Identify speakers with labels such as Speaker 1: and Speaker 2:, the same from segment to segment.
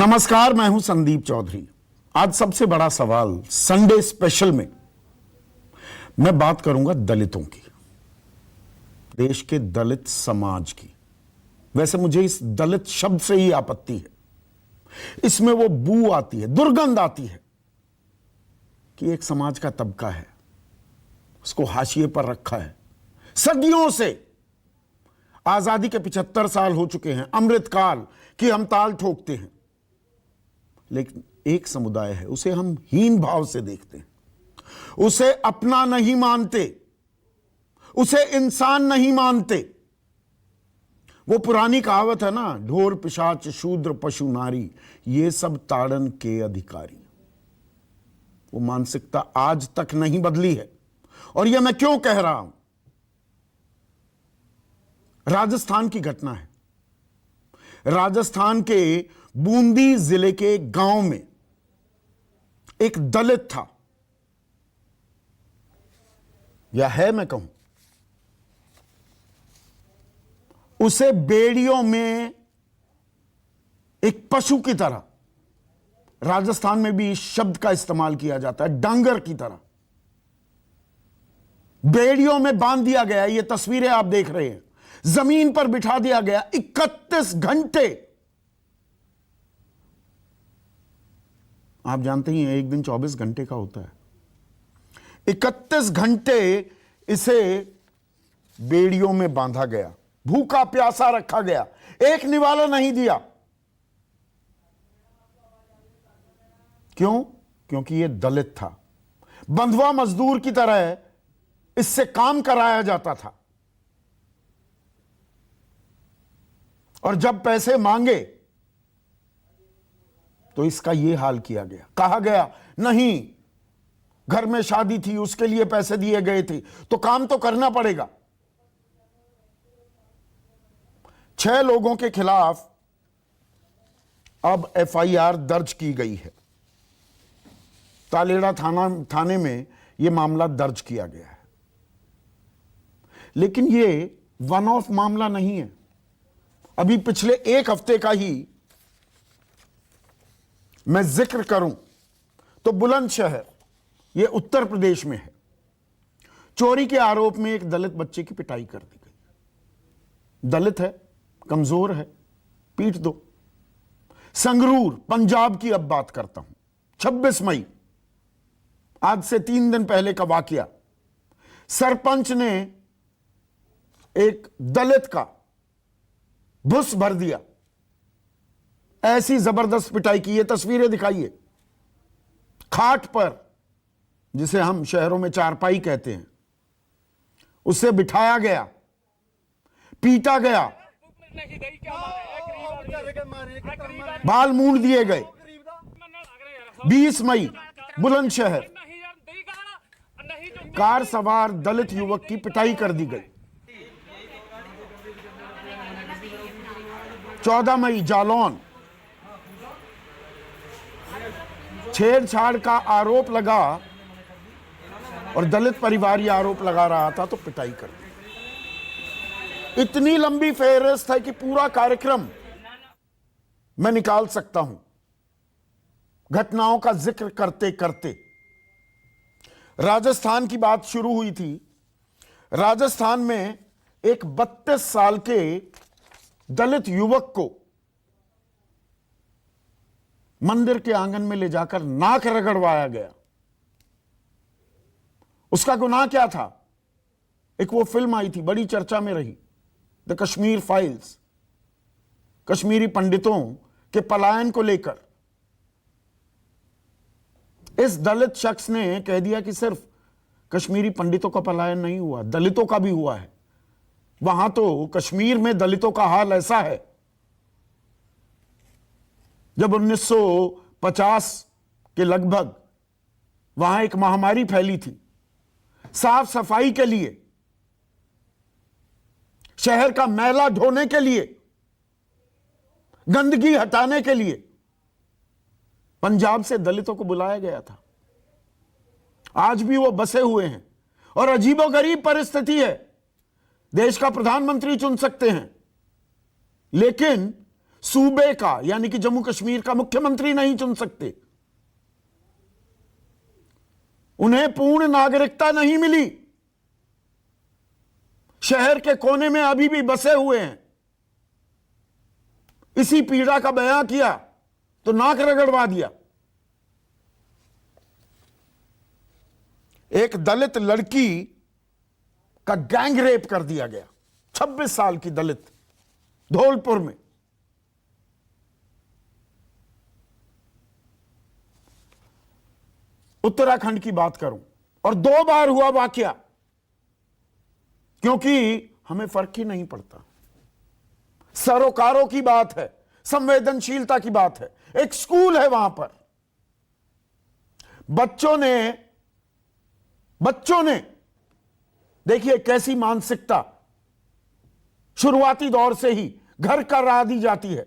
Speaker 1: नमस्कार, मैं हूं संदीप चौधरी। आज सबसे बड़ा सवाल संडे स्पेशल में मैं बात करूंगा दलितों की, देश के दलित समाज की। वैसे मुझे इस दलित शब्द से ही आपत्ति है। इसमें वो बू आती है, दुर्गंध आती है कि एक समाज का तबका है, उसको हाशिए पर रखा है। सदियों से, आजादी के 75 साल हो चुके हैं, अमृतकाल की हम ताल ठोकते हैं, लेकिन एक समुदाय है, उसे हम हीन भाव से देखते हैं, उसे अपना नहीं मानते, उसे इंसान नहीं मानते। वो पुरानी कहावत है ना, ढोर पिशाच शूद्र पशु नारी, ये सब ताड़न के अधिकारी। वो मानसिकता आज तक नहीं बदली है। और यह मैं क्यों कह रहा हूं? राजस्थान की घटना है। राजस्थान के बूंदी जिले के गांव में एक दलित था, या है मैं कहूं, उसे बेड़ियों में एक पशु की तरह, राजस्थान में भी इस शब्द का इस्तेमाल किया जाता है, डांगर की तरह बेड़ियों में बांध दिया गया। ये तस्वीरें आप देख रहे हैं। जमीन पर बिठा दिया गया 31 घंटे। आप जानते ही हैं, एक दिन 24 घंटे का होता है। 31 घंटे इसे बेड़ियों में बांधा गया, भूखा प्यासा रखा गया, एक निवाला नहीं दिया। क्यों? क्योंकि यह दलित था। बंधुआ मजदूर की तरह इससे काम कराया जाता था, और जब पैसे मांगे तो इसका यह हाल किया गया। कहा गया, नहीं, घर में शादी थी, उसके लिए पैसे दिए गए थे, तो काम तो करना पड़ेगा। 6 लोगों के खिलाफ अब FIR दर्ज की गई है। तालेड़ा थाने में यह मामला दर्ज किया गया है। लेकिन यह वन ऑफ मामला नहीं है। अभी पिछले एक हफ्ते का ही मैं जिक्र करूं तो बुलंदशहर, यह उत्तर प्रदेश में है, चोरी के आरोप में एक दलित बच्चे की पिटाई कर दी गई। दलित है, कमजोर है, पीट दो। संगरूर, पंजाब की अब बात करता हूं। 26 मई, आज से 3 दिन पहले का वाकया। सरपंच ने एक दलित का भुस भर दिया। ऐसी जबरदस्त पिटाई की, ये तस्वीरें दिखाइए। खाट पर, जिसे हम शहरों में चारपाई कहते हैं, उसे बिठाया गया, पीटा गया, बाल मूंड दिए गए। 20 मई, बुलंदशहर, कार सवार दलित युवक की पिटाई कर दी गई। 14 मई, जालौन, छेड़छाड़ का आरोप लगा और दलित परिवार ये आरोप लगा रहा था तो पिटाई कर दी। इतनी लंबी फेहरिस्त है कि पूरा कार्यक्रम मैं निकाल सकता हूं घटनाओं का जिक्र करते करते। राजस्थान की बात शुरू हुई थी। राजस्थान में एक 32 साल के दलित युवक को मंदिर के आंगन में ले जाकर नाक रगड़वाया गया। उसका गुनाह क्या था? एक वो फिल्म आई थी, बड़ी चर्चा में रही, द कश्मीर फाइल्स, कश्मीरी पंडितों के पलायन को लेकर। इस दलित शख्स ने कह दिया कि सिर्फ कश्मीरी पंडितों का पलायन नहीं हुआ, दलितों का भी हुआ है। वहां तो कश्मीर में दलितों का हाल ऐसा है, जब 1950 के लगभग वहां एक महामारी फैली थी, साफ सफाई के लिए, शहर का मैला ढोने के लिए, गंदगी हटाने के लिए पंजाब से दलितों को बुलाया गया था। आज भी वो बसे हुए हैं और अजीबोगरीब परिस्थिति है। देश का प्रधानमंत्री चुन सकते हैं, लेकिन सूबे का यानी कि जम्मू कश्मीर का मुख्यमंत्री नहीं चुन सकते। उन्हें पूर्ण नागरिकता नहीं मिली, शहर के कोने में अभी भी बसे हुए हैं। इसी पीड़ा का बयां किया तो नाक रगड़वा दिया। एक दलित लड़की का गैंग रेप कर दिया गया, 26 साल की दलित, धौलपुर में। उत्तराखंड की बात करूं और 2 बार हुआ वाकया, क्योंकि हमें फर्क ही नहीं पड़ता। सरोकारों की बात है, संवेदनशीलता की बात है। एक स्कूल है वहां पर, बच्चों ने देखिए कैसी मानसिकता शुरुआती दौर से ही घर का राह दी जाती है।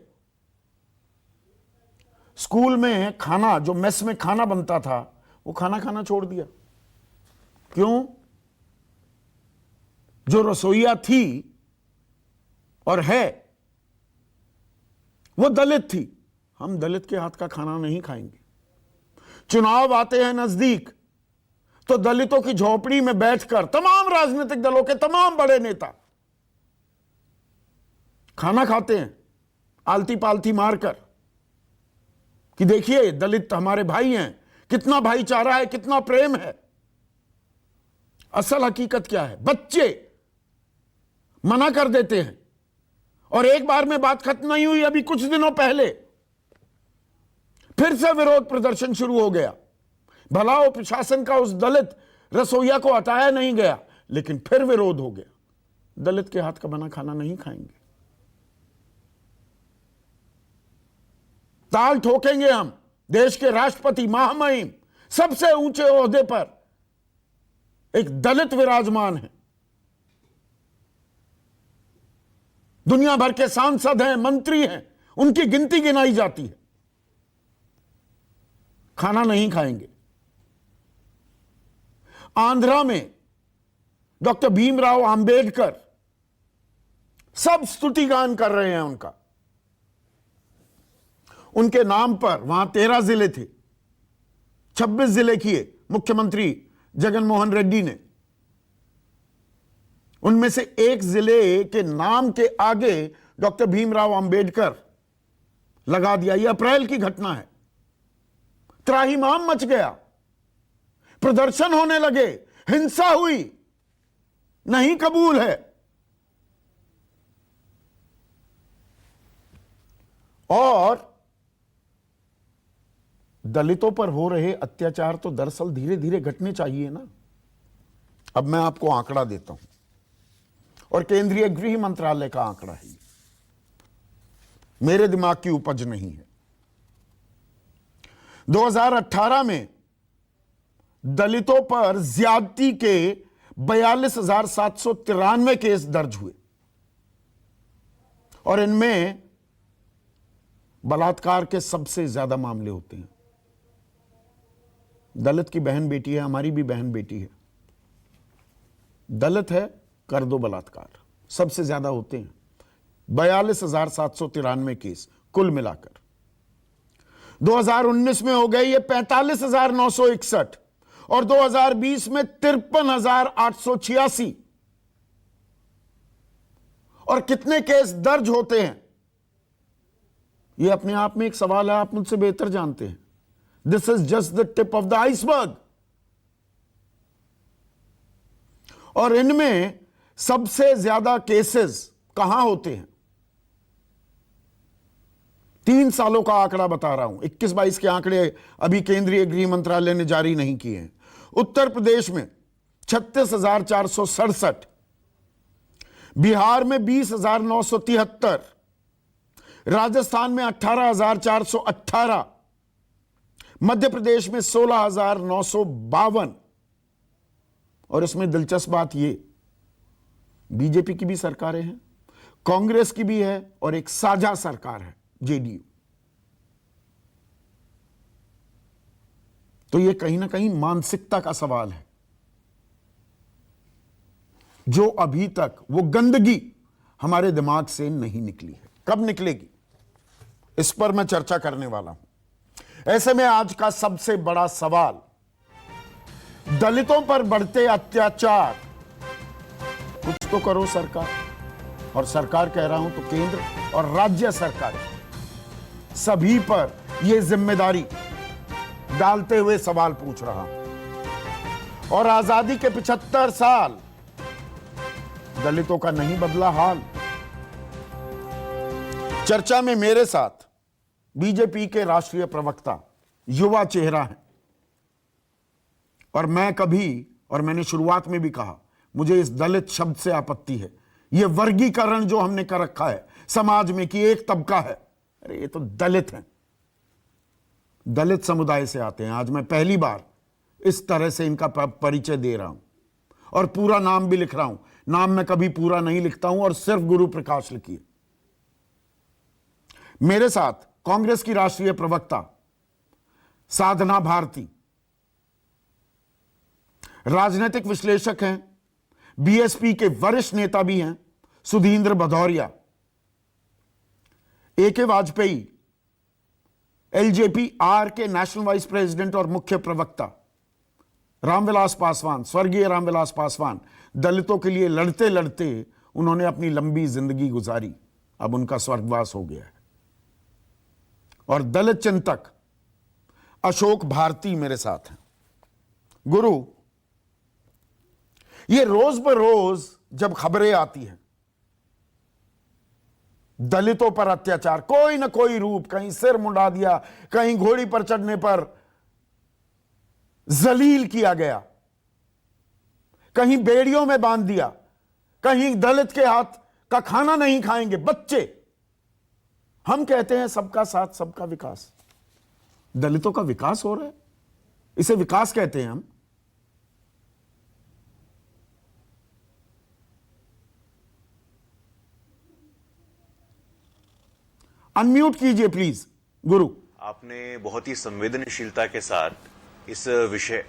Speaker 1: स्कूल में खाना, जो मेस में खाना बनता था, वो खाना खाना छोड़ दिया। क्यों? जो रसोइया थी और है वो दलित थी। हम दलित के हाथ का खाना नहीं खाएंगे। चुनाव आते हैं नजदीक तो दलितों की झोपड़ी में बैठकर तमाम राजनीतिक दलों के तमाम बड़े नेता खाना खाते हैं, आलती पालती मारकर, कि देखिए दलित हमारे भाई हैं, कितना भाईचारा है, कितना प्रेम है। असल हकीकत क्या है? बच्चे मना कर देते हैं और एक बार में बात खत्म नहीं हुई। अभी कुछ दिनों पहले फिर से विरोध प्रदर्शन शुरू हो गया। भला वो प्रशासन का उस दलित रसोइया को हटाया नहीं गया, लेकिन फिर विरोध हो गया। दलित के हाथ का बना खाना नहीं खाएंगे, ताल ठोकेंगे हम। देश के राष्ट्रपति, महामहिम, सबसे ऊंचे ओहदे पर एक दलित विराजमान है। दुनिया भर के सांसद हैं, मंत्री हैं, उनकी गिनती गिनाई जाती है। खाना नहीं खाएंगे। आंध्रा में डॉक्टर भीमराव अंबेडकर, सब स्तुतिगान कर रहे हैं उनका। उनके नाम पर वहां 13 जिले थे, 26 जिले किए मुख्यमंत्री जगनमोहन रेड्डी ने। उनमें से एक जिले के नाम के आगे डॉक्टर भीमराव अंबेडकर लगा दिया। यह अप्रैल की घटना है। त्राहिमाम मच गया, प्रदर्शन होने लगे, हिंसा हुई। नहीं कबूल है। और दलितों पर हो रहे अत्याचार तो दरअसल धीरे धीरे घटने चाहिए ना। अब मैं आपको आंकड़ा देता हूं, और केंद्रीय गृह मंत्रालय का आंकड़ा है, मेरे दिमाग की उपज नहीं है। 2018 में दलितों पर ज्यादती के 42,793 केस दर्ज हुए, और इनमें बलात्कार के सबसे ज्यादा मामले होते हैं। दलित की बहन बेटी है, हमारी भी बहन बेटी है, दलित है, कर दो बलात्कार, सबसे ज्यादा होते हैं। 42,793 केस कुल मिलाकर। 2019 में हो गए ये 45,961, और 2020 में 53,886। और कितने केस दर्ज होते हैं ये अपने आप में एक सवाल है, आप मुझसे बेहतर जानते हैं। This is just the tip of the iceberg. और इनमें सबसे ज्यादा केसेस कहां होते हैं? 3 सालों का आंकड़ा बता रहा हूं, 21-22 के आंकड़े अभी केंद्रीय गृह मंत्रालय ने जारी नहीं किए हैं। उत्तर प्रदेश में 36,467, बिहार में 20,973, राजस्थान में 18,418, मध्य प्रदेश में 16,952। और इसमें दिलचस्प बात ये, बीजेपी की भी सरकारें हैं, कांग्रेस की भी है, और एक साझा सरकार है, जेडीयू। तो ये कहीं ना कहीं मानसिकता का सवाल है, जो अभी तक वो गंदगी हमारे दिमाग से नहीं निकली है। कब निकलेगी? इस पर मैं चर्चा करने वाला हूं। ऐसे में आज का सबसे बड़ा सवाल, दलितों पर बढ़ते अत्याचार, कुछ तो करो सरकार। और सरकार कह रहा हूं तो केंद्र और राज्य सरकार सभी पर यह जिम्मेदारी डालते हुए सवाल पूछ रहा हूं। और आजादी के 75 साल दलितों का नहीं बदला हाल। चर्चा में मेरे साथ बीजेपी के राष्ट्रीय प्रवक्ता, युवा चेहरा है, और मैंने शुरुआत में भी कहा, मुझे इस दलित शब्द से आपत्ति है। यह वर्गीकरण जो हमने कर रखा है समाज में कि एक तबका है, अरे ये तो दलित हैं, दलित समुदाय से आते हैं। आज मैं पहली बार इस तरह से इनका परिचय दे रहा हूं और पूरा नाम भी लिख रहा हूं। नाम मैं कभी पूरा नहीं लिखता हूं और सिर्फ गुरु प्रकाश लिखिए। मेरे साथ कांग्रेस की राष्ट्रीय प्रवक्ता साधना भारती, राजनीतिक विश्लेषक हैं, बीएसपी के वरिष्ठ नेता भी हैं सुधींद्र भदौरिया, एके वाजपेयी एलजेपी आर के नेशनल वाइस प्रेसिडेंट और मुख्य प्रवक्ता रामविलास पासवान, स्वर्गीय रामविलास पासवान, दलितों के लिए लड़ते लड़ते उन्होंने अपनी लंबी जिंदगी गुजारी, अब उनका स्वर्गवास हो गया है। और दलित चिंतक अशोक भारती मेरे साथ हैं। गुरु, ये रोज बरोज जब खबरें आती हैं दलितों पर अत्याचार, कोई ना कोई रूप, कहीं सिर मुंडा दिया, कहीं घोड़ी पर चढ़ने पर जलील किया गया, कहीं बेड़ियों में बांध दिया, कहीं दलित के हाथ का खाना नहीं खाएंगे बच्चे। हम कहते हैं सबका साथ सबका विकास, दलितों का विकास हो रहा है, इसे विकास कहते हैं हम। अनम्यूट कीजिए प्लीज गुरु।
Speaker 2: आपने बहुत ही संवेदनशीलता के साथ इस विषय,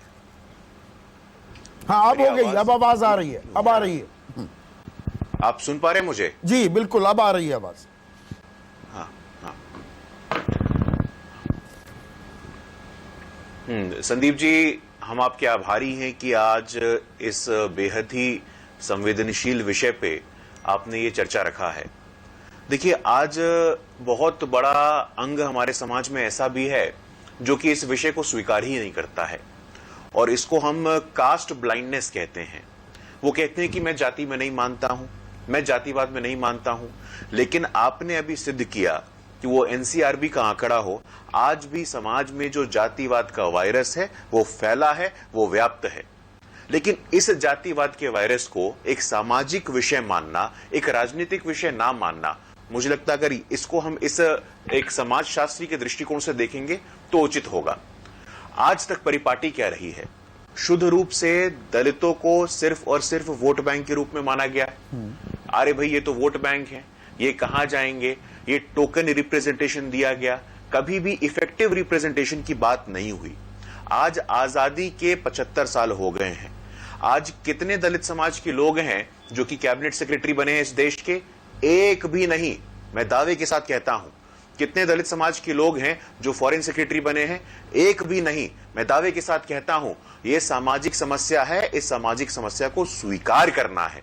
Speaker 1: हाँ अब हो गई, अब आवाज आ रही है, अब आ रही है।
Speaker 2: आप सुन पा रहे हैं मुझे?
Speaker 1: जी बिल्कुल, अब आ रही है आवाज।
Speaker 2: हाँ हाँ। संदीप जी, हम आपके आभारी हैं कि आज इस बेहद ही संवेदनशील विषय पे आपने ये चर्चा रखा है। देखिए, आज बहुत बड़ा अंग हमारे समाज में ऐसा भी है जो कि इस विषय को स्वीकार ही नहीं करता है, और इसको हम कास्ट ब्लाइंडनेस कहते हैं। वो कहते हैं कि मैं जाति में नहीं मानता हूं, मैं जातिवाद में नहीं मानता हूं, लेकिन आपने अभी सिद्ध किया कि वो एनसीआरबी का आंकड़ा हो, आज भी समाज में जो जातिवाद का वायरस है वो फैला है, वो व्याप्त है। लेकिन इस जातिवाद के वायरस को एक सामाजिक विषय मानना, एक राजनीतिक विषय ना मानना, मुझे लगता है अगर इसको हम इस एक समाजशास्त्री के दृष्टिकोण से देखेंगे तो उचित होगा। आज तक परिपाटी क्या रही है? शुद्ध रूप से दलितों को सिर्फ और सिर्फ वोट बैंक के रूप में माना गया। अरे भाई, ये तो वोट बैंक है, ये कहां जाएंगे, ये टोकन रिप्रेजेंटेशन दिया गया, कभी भी इफेक्टिव रिप्रेजेंटेशन की बात नहीं हुई। आज आजादी के 75 साल हो गए हैं। आज कितने दलित समाज के लोग हैं जो कि कैबिनेट सेक्रेटरी बने हैं इस देश के? एक भी नहीं, मैं दावे के साथ कहता हूं। कितने दलित समाज के लोग हैं जो फॉरेन सेक्रेटरी बने हैं? एक भी नहीं, मैं दावे के साथ कहता हूं। यह सामाजिक समस्या है, इस सामाजिक समस्या को स्वीकार करना है।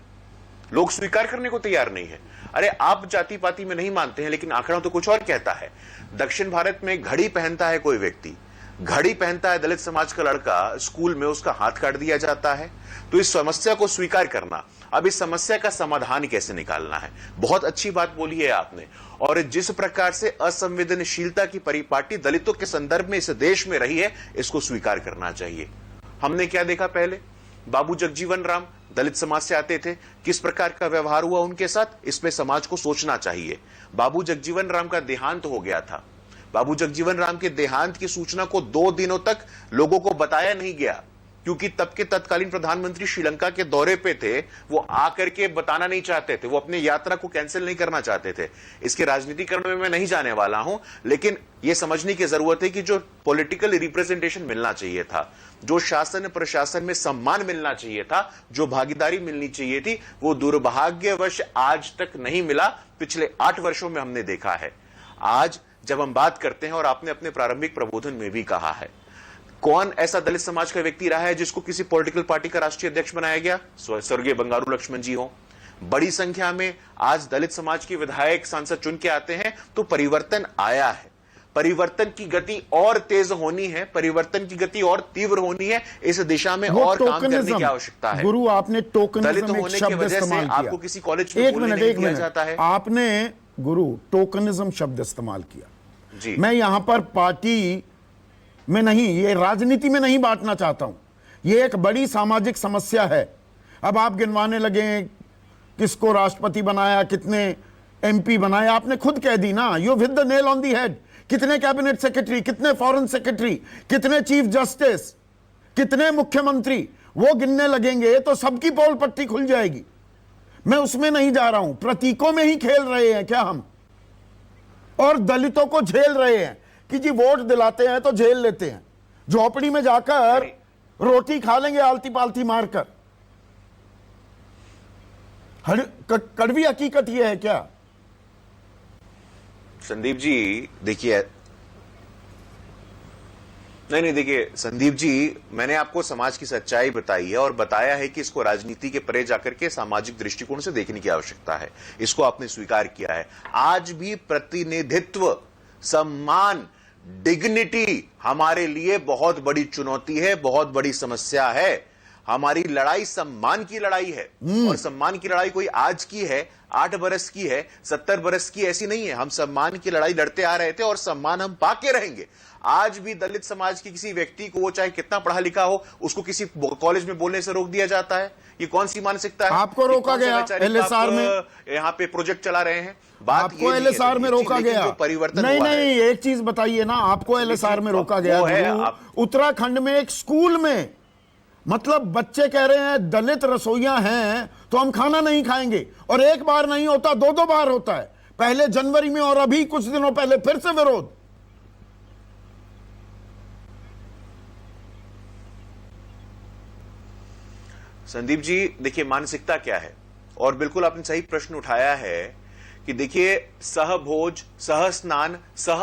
Speaker 2: लोग स्वीकार करने को तैयार नहीं है। अरे, आप जाति पाति में नहीं मानते हैं, लेकिन आंकड़ा तो कुछ और कहता है। दक्षिण भारत में घड़ी पहनता है कोई व्यक्ति, घड़ी पहनता है दलित समाज का लड़का, स्कूल में उसका हाथ काट दिया जाता है। तो इस समस्या को स्वीकार करना, अब इस समस्या का समाधान कैसे निकालना है। बहुत अच्छी बात बोली है आपने। और जिस प्रकार से असंवेदनशीलता की परिपाटी दलितों के संदर्भ में इस देश में रही है, इसको स्वीकार करना चाहिए। हमने क्या देखा पहले? बाबू जगजीवन राम दलित समाज से आते थे, किस प्रकार का व्यवहार हुआ उनके साथ, इसमें समाज को सोचना चाहिए। बाबू जगजीवन राम का देहांत हो गया था। बाबू जगजीवन राम के देहांत की सूचना को 2 दिनों तक लोगों को बताया नहीं गया, क्योंकि तब के तत्कालीन प्रधानमंत्री श्रीलंका के दौरे पे थे। वो आकर के बताना नहीं चाहते थे, वो अपनी यात्रा को कैंसिल नहीं करना चाहते थे। इसके राजनीतिकरण में मैं नहीं जाने वाला हूं, लेकिन यह समझने की जरूरत है कि जो पॉलिटिकल रिप्रेजेंटेशन मिलना चाहिए था, जो शासन प्रशासन में सम्मान मिलना चाहिए था, जो भागीदारी मिलनी चाहिए थी, वो दुर्भाग्यवश आज तक नहीं मिला। पिछले 8 वर्षों में हमने देखा है। आज जब हम बात करते हैं, और आपने अपने प्रारंभिक प्रबोधन में भी कहा है, कौन ऐसा दलित समाज का व्यक्ति रहा है जिसको किसी पॉलिटिकल पार्टी का राष्ट्रीय अध्यक्ष बनाया गया? स्वर्गीय बंगारू लक्ष्मण जी हो। बड़ी संख्या में आज दलित समाज के विधायक सांसद चुन के आते हैं, तो परिवर्तन आया है। परिवर्तन की गति और तेज होनी है, परिवर्तन की गति और तीव्र होनी है, इस दिशा में और काम करने की आवश्यकता है।
Speaker 1: गुरु, आपने टोकनिज्म एक शब्द इस्तेमाल किया,
Speaker 2: आपको किसी कॉलेज में बोलने नहीं दिया जाता है।
Speaker 1: आपने गुरु टोकनिज्म शब्द इस्तेमाल किया
Speaker 2: जी।
Speaker 1: मैं यहां पर पार्टी में नहीं, ये राजनीति में नहीं बांटना चाहता हूं। ये एक बड़ी सामाजिक समस्या है। अब आप गिनवाने लगे किसको राष्ट्रपति बनाया, कितने एमपी बनाया, आपने खुद कह दी ना, you hit the nail on the head. कितने कैबिनेट सेक्रेटरी, कितने फॉरेन सेक्रेटरी, कितने चीफ जस्टिस, कितने मुख्यमंत्री, वो गिनने लगेंगे तो सबकी पोल पट्टी खुल जाएगी। मैं उसमें नहीं जा रहा हूं। प्रतीकों में ही खेल रहे हैं क्या हम, और दलितों को झेल रहे हैं कि जी वोट दिलाते हैं तो झेल लेते हैं, झोपड़ी में जाकर रोटी खा लेंगे आलती पालती मारकर। कड़वी हकीकत यह है क्या?
Speaker 2: संदीप जी देखिए, नहीं देखिए संदीप जी, मैंने आपको समाज की सच्चाई बताई है और बताया है कि इसको राजनीति के परे जाकर के सामाजिक दृष्टिकोण से देखने की आवश्यकता है। इसको आपने स्वीकार किया है। आज भी प्रतिनिधित्व, सम्मान, डिग्निटी हमारे लिए बहुत बड़ी चुनौती है, बहुत बड़ी समस्या है। हमारी लड़ाई सम्मान की लड़ाई है, और सम्मान की लड़ाई कोई आज की है, 8 बरस की है, 70 बरस की, ऐसी नहीं है। हम सम्मान की लड़ाई लड़ते आ रहे थे और सम्मान हम पाके रहेंगे। आज भी दलित समाज के किसी व्यक्ति को, वो चाहे कितना पढ़ा लिखा हो, उसको किसी कॉलेज में बोलने से रोक दिया जाता है। ये कौन सी मानसिकता है?
Speaker 1: आपको रोका गया एलएसआर में,
Speaker 2: यहाँ पे प्रोजेक्ट चला रहे हैं। बात
Speaker 1: आपको एलएसआर में रोका गया?
Speaker 2: परिवर्तन
Speaker 1: नहीं, एक चीज बताइए ना, आपको एलएसआर में रोका गया? उत्तराखंड में एक स्कूल में, मतलब बच्चे कह रहे हैं दलित रसोइयां हैं तो हम खाना नहीं खाएंगे, और एक बार नहीं होता, 2 बार होता है। पहले जनवरी में और अभी कुछ दिनों पहले फिर से विरोध।
Speaker 2: संदीप जी देखिए, मानसिकता क्या है, और बिल्कुल आपने सही प्रश्न उठाया है कि देखिए, सहभोज, सह स्नान, सह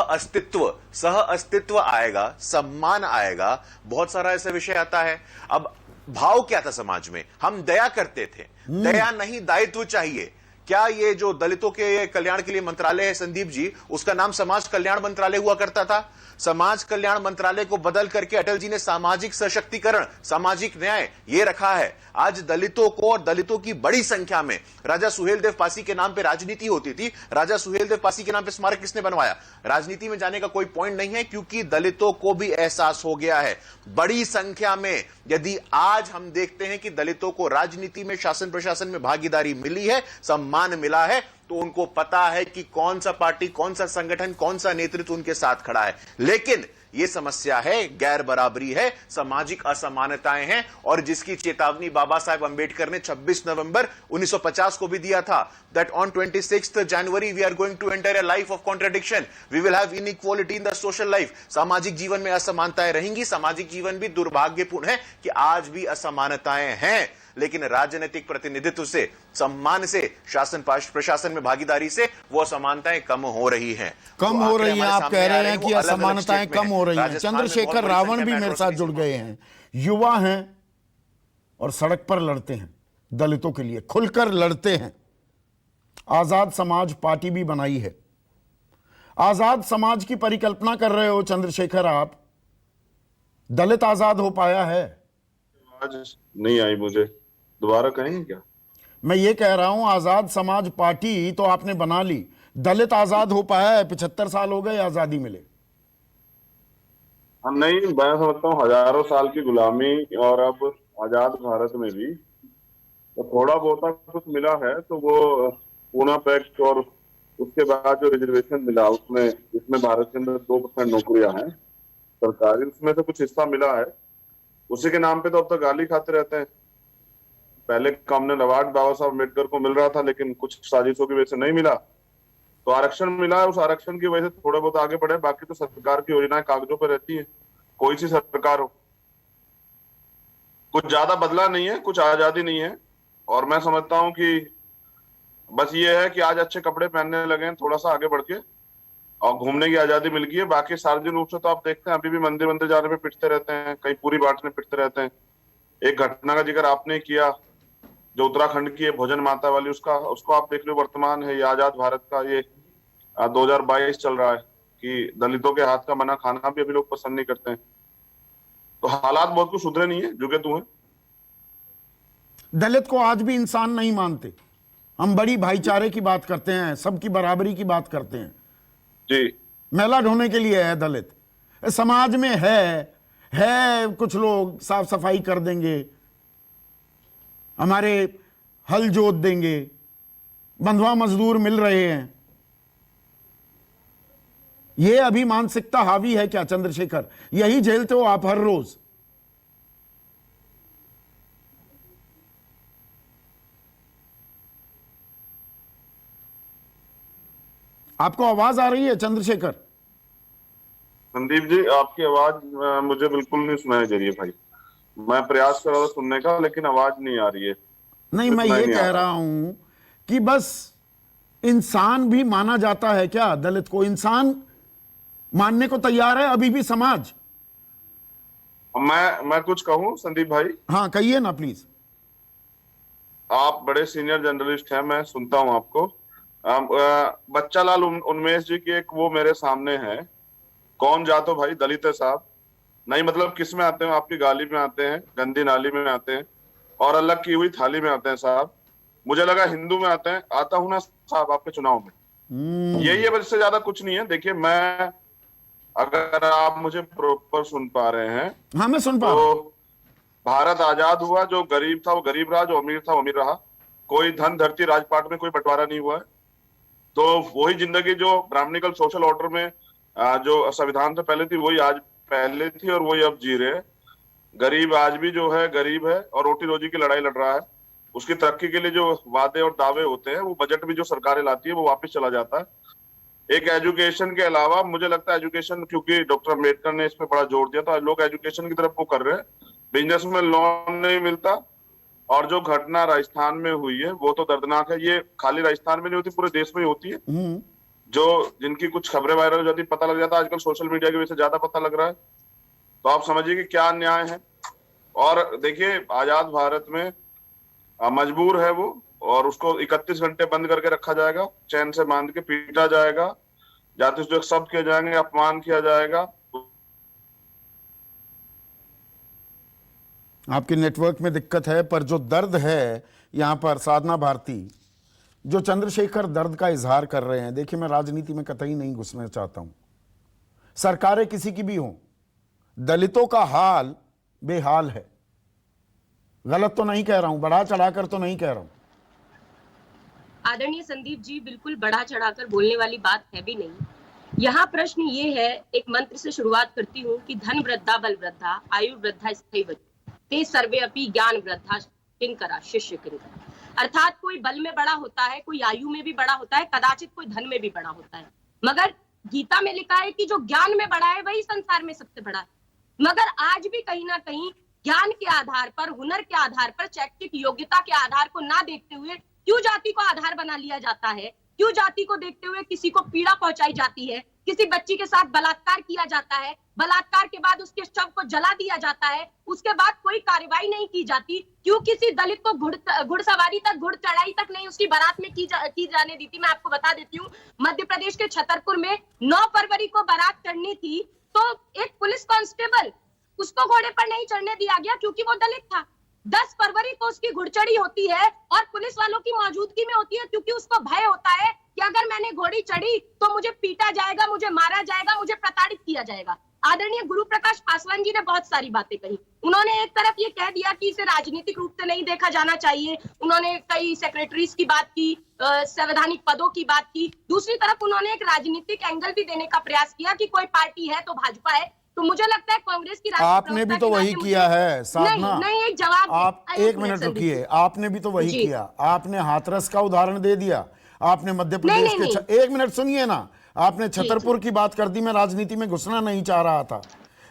Speaker 2: अस्तित्व आएगा, सम्मान आएगा, बहुत सारा ऐसा विषय आता है। अब भाव क्या था समाज में? हम दया करते थे, दया नहीं दायित्व चाहिए। क्या ये जो दलितों के कल्याण के लिए मंत्रालय है संदीप जी, उसका नाम समाज कल्याण मंत्रालय हुआ करता था? समाज कल्याण मंत्रालय को बदल करके अटल जी ने सामाजिक सशक्तिकरण, सामाजिक न्याय ये रखा है। आज दलितों को, और दलितों की बड़ी संख्या में, राजा सुहेलदेव पासी के नाम पे राजनीति होती थी। राजा सुहेलदेव पासी के नाम पे स्मारक किसने बनवाया? राजनीति में जाने का कोई पॉइंट नहीं है, क्योंकि दलितों को भी एहसास हो गया है बड़ी संख्या में। यदि आज हम देखते हैं कि दलितों को राजनीति में, शासन प्रशासन में भागीदारी मिली है, सम्मान मिला है, तो उनको पता है कि कौन सा पार्टी, कौन सा संगठन, कौन सा नेतृत्व उनके साथ खड़ा है। लेकिन यह समस्या है, गैर बराबरी है, सामाजिक असमानताएं हैं, और जिसकी चेतावनी बाबा साहेब अंबेडकर ने 26 नवंबर 1950 को भी दिया था, that on 26 January we are going to enter a life of contradiction, we will have inequality in the social life. सामाजिक जीवन में असमानताएं रहेंगी। सामाजिक जीवन भी दुर्भाग्यपूर्ण है कि आज भी असमानताएं हैं, लेकिन राजनीतिक प्रतिनिधित्व से, सम्मान से, शासन प्रशासन में भागीदारी से वो असमानताएं कम हो रही हैं।
Speaker 1: कम हो रही हैं। आप कह रहे हैं कि असमानताएं कम हो रही हैं। चंद्रशेखर रावण भी मेरे साथ जुड़ गए हैं। युवा हैं और सड़क पर लड़ते हैं, दलितों के लिए खुलकर लड़ते हैं। आजाद समाज पार्टी भी बनाई है। आजाद समाज की परिकल्पना कर रहे हो चंद्रशेखर आप। दलित आजाद हो पाया है?
Speaker 3: आज नहीं आई, मुझे दोबारा कहेंगे क्या?
Speaker 1: मैं ये कह रहा हूं, आजाद समाज पार्टी तो आपने बना ली, दलित आजाद हो पाया है? 75 साल हो गए आजादी मिले।
Speaker 3: नहीं, मैं समझता हूँ हजारों साल की गुलामी और अब आजाद भारत में भी तो थोड़ा बहुत कुछ मिला है। तो वो पूना पैक्ट और उसके बाद जो रिजर्वेशन मिला, उसमें, इसमें भारत के अंदर 2% नौकरियां हैं सरकारी, उसमें से कुछ हिस्सा मिला है। उसी के नाम पे तो अब तक गाली खाते रहते हैं। पहले कॉमनल अवार्ड बाबा साहब अम्बेडकर को मिल रहा था, लेकिन कुछ साजिशों की वजह से नहीं मिला, तो आरक्षण मिला है। उस आरक्षण की वजह से थोड़ा बहुत आगे बढ़े। बाकी तो सरकार की योजनाएं कागजों पर रहती है, कोई सी सरकार हो। कुछ ज्यादा बदला नहीं है, कुछ आजादी नहीं है। और मैं समझता हूं कि बस ये है कि आज अच्छे कपड़े पहनने लगे हैं थोड़ा सा आगे बढ़ के, और घूमने की आजादी मिल गई है। बाकी सार्वजनिक रूप से तो आप देखते हैं अभी भी मंदिर मंदिर जाने में पिटते रहते हैं, कहीं पूरी बांटने पिटते रहते हैं। एक घटना का जिक्र आपने किया जो उत्तराखंड की है भोजन माता वाली, उसका उसको आप देख लो, वर्तमान है ये आजाद भारत का, ये 2022 चल रहा है कि दलितों के हाथ का बना खाना भी अभी लोग पसंद नहीं करते हैं। तो हालात बहुत कुछ सुधरे नहीं है, जुगे तू है।
Speaker 1: दलित को आज भी इंसान नहीं मानते। हम बड़ी भाईचारे की बात करते हैं, सबकी बराबरी की बात करते हैं।
Speaker 3: जी
Speaker 1: मेला ढोने के लिए है दलित, समाज में है कुछ लोग साफ सफाई कर देंगे, हमारे हल जोत देंगे, बंधुआ मजदूर मिल रहे हैं। ये अभी मानसिकता हावी है क्या चंद्रशेखर? यही झेलते हो आप हर रोज? आपको आवाज आ रही है चंद्रशेखर?
Speaker 3: संदीप जी, आपकी आवाज मुझे बिल्कुल नहीं सुनाई दे रही है भाई। मैं प्रयास कर रहा था सुनने का, लेकिन आवाज नहीं आ रही है।
Speaker 1: नहीं, मैं ये कह रहा हूं कि बस इंसान भी माना जाता है क्या? दलित को इंसान मानने को तैयार है अभी भी समाज?
Speaker 3: मैं कुछ कहूं संदीप भाई?
Speaker 1: हाँ कहिए ना प्लीज।
Speaker 3: आप बड़े सीनियर जर्नलिस्ट हैं, मैं सुनता हूं आपको। बच्चा लाल उन्मेष जी की एक वो मेरे सामने है, कौन जातो भाई दलित है साहब। नहीं मतलब किस में आते हैं? आपकी गाली में आते हैं, गंदी नाली में आते हैं, और अलग की हुई थाली में आते हैं साहब। मुझे लगा हिंदू में आते हैं। आता हूं ना साहब आपके चुनाव में। यही है, बस इससे ज्यादा कुछ नहीं है। देखिए, मैं अगर आप मुझे प्रॉपर सुन पा रहे हैं,
Speaker 1: हाँ मैं सुन पा रहा हूं।
Speaker 3: तो भारत आजाद हुआ, जो गरीब था वो गरीब रहा, जो अमीर था वो अमीर रहा। कोई धन धरती राजपाट में कोई बंटवारा नहीं हुआ है। तो वही जिंदगी जो ब्राह्मणिकल सोशल ऑर्डर में जो संविधान से पहले थी, वही आज पहले थी और वही अब जी रहे हैं। गरीब आज भी जो है गरीब है और रोटी रोजी की लड़ाई लड़ रहा है। उसकी तरक्की के लिए जो वादे और दावे होते हैं, वो बजट भी जो सरकारें लाती है वो वापस चला जाता है। एक एजुकेशन के अलावा मुझे लगता है एजुकेशन, क्योंकि डॉक्टर अम्बेडकर ने इस पे बड़ा जोर दिया, तो लोग एजुकेशन की तरफ वो कर रहे हैं। बिजनेस में लोन नहीं मिलता। और जो घटना राजस्थान में हुई है वो तो दर्दनाक है। ये खाली राजस्थान में नहीं होती, पूरे देश में ही होती है। जो जिनकी कुछ खबरें वायरल हो जाती, पता लग जाता है आजकल सोशल मीडिया की वजह से ज्यादा पता लग रहा है। तो आप समझिए कि क्या अन्याय है। और देखिए, आजाद भारत में मजबूर है वो, और उसको 31 घंटे बंद करके रखा जाएगा, चैन से बांध के पीटा जाएगा, जाति जो शब्द किए जाएंगे, अपमान किया जाएगा।
Speaker 1: आपके नेटवर्क में दिक्कत है, पर जो दर्द है यहां पर साधना भारती, जो चंद्रशेखर दर्द का इजहार कर रहे हैं। देखिए, मैं राजनीति में कतई नहीं घुसना चाहता हूं, सरकारें किसी की भी हों, दलितों का हाल बेहाल है। गलत तो नहीं कह रहा हूं, बढ़ा चढ़ाकर तो नहीं कह रहा हूं।
Speaker 4: आदरणीय संदीप जी, बिल्कुल बढ़ा चढ़ाकर बोलने वाली बात है भी नहीं। यहाँ प्रश्न ये है, एक मंत्र से शुरुआत करती हूँ कि धन वृद्धा बल वृद्धा आयु वृद्धा स्थैर्य ते सर्वे अपि ज्ञान वृद्धा किंकरा शिष्य किंकरा। अर्थात कोई बल में बड़ा होता है, कोई आयु में भी बड़ा होता है, कदाचित कोई धन में भी बड़ा होता है, मगर गीता में लिखा है कि जो ज्ञान में बड़ा है वही संसार में सबसे बड़ा है। मगर आज भी कहीं ना कहीं ज्ञान के आधार पर, हुनर के आधार पर, शैक्षिक योग्यता के आधार को ना देखते हुए क्यों जाति को आधार बना लिया जाता है? क्यों जाति को देखते हुए किसी को पीड़ा पहुंचाई जाती है? किसी बच्ची के साथ बलात्कार किया जाता है, बलात्कार के बाद उसके शव को जला दिया जाता है, उसके बाद कोई कार्रवाई नहीं की जाती। क्यों किसी दलित को घुड़सवारी तक, घुड़ चढ़ाई तक नहीं उसकी बारात में की जाने दी थी? मैं आपको बता देती हूँ, मध्य प्रदेश के छतरपुर में 9 फरवरी को बारात चढ़नी थी, तो एक पुलिस कांस्टेबल, उसको घोड़े पर नहीं चढ़ने दिया गया क्योंकि वो दलित था। 10 फरवरी को उसकी घुड़चढ़ी होती है और पुलिस वालों की मौजूदगी में होती है, क्योंकि उसको भय होता है कि अगर मैंने घोड़ी चढ़ी तो मुझे पीटा जाएगा, मुझे मारा जाएगा, मुझे प्रताड़ित किया जाएगा। आदरणीय गुरु प्रकाश पासवान जी ने बहुत सारी बातें कही। उन्होंने एक तरफ ये कह दिया कि इसे राजनीतिक रूप से नहीं देखा जाना चाहिए, उन्होंने कई सेक्रेटरीज की बात की, संवैधानिक पदों की बात की। दूसरी तरफ उन्होंने एक राजनीतिक एंगल भी देने का प्रयास किया कि कोई पार्टी है तो भाजपा है। तो मुझे लगता है कांग्रेस की
Speaker 1: आपने भी तो वही किया है साधना।
Speaker 4: नहीं, एक जवाब
Speaker 1: आप एक मिनट रुकिए, आपने भी तो वही किया। आपने हाथरस का उदाहरण दे दिया, आपने मध्य प्रदेश के एक मिनट सुनिए ना, आपने छतरपुर की बात कर दी। मैं राजनीति में घुसना नहीं चाह रहा था।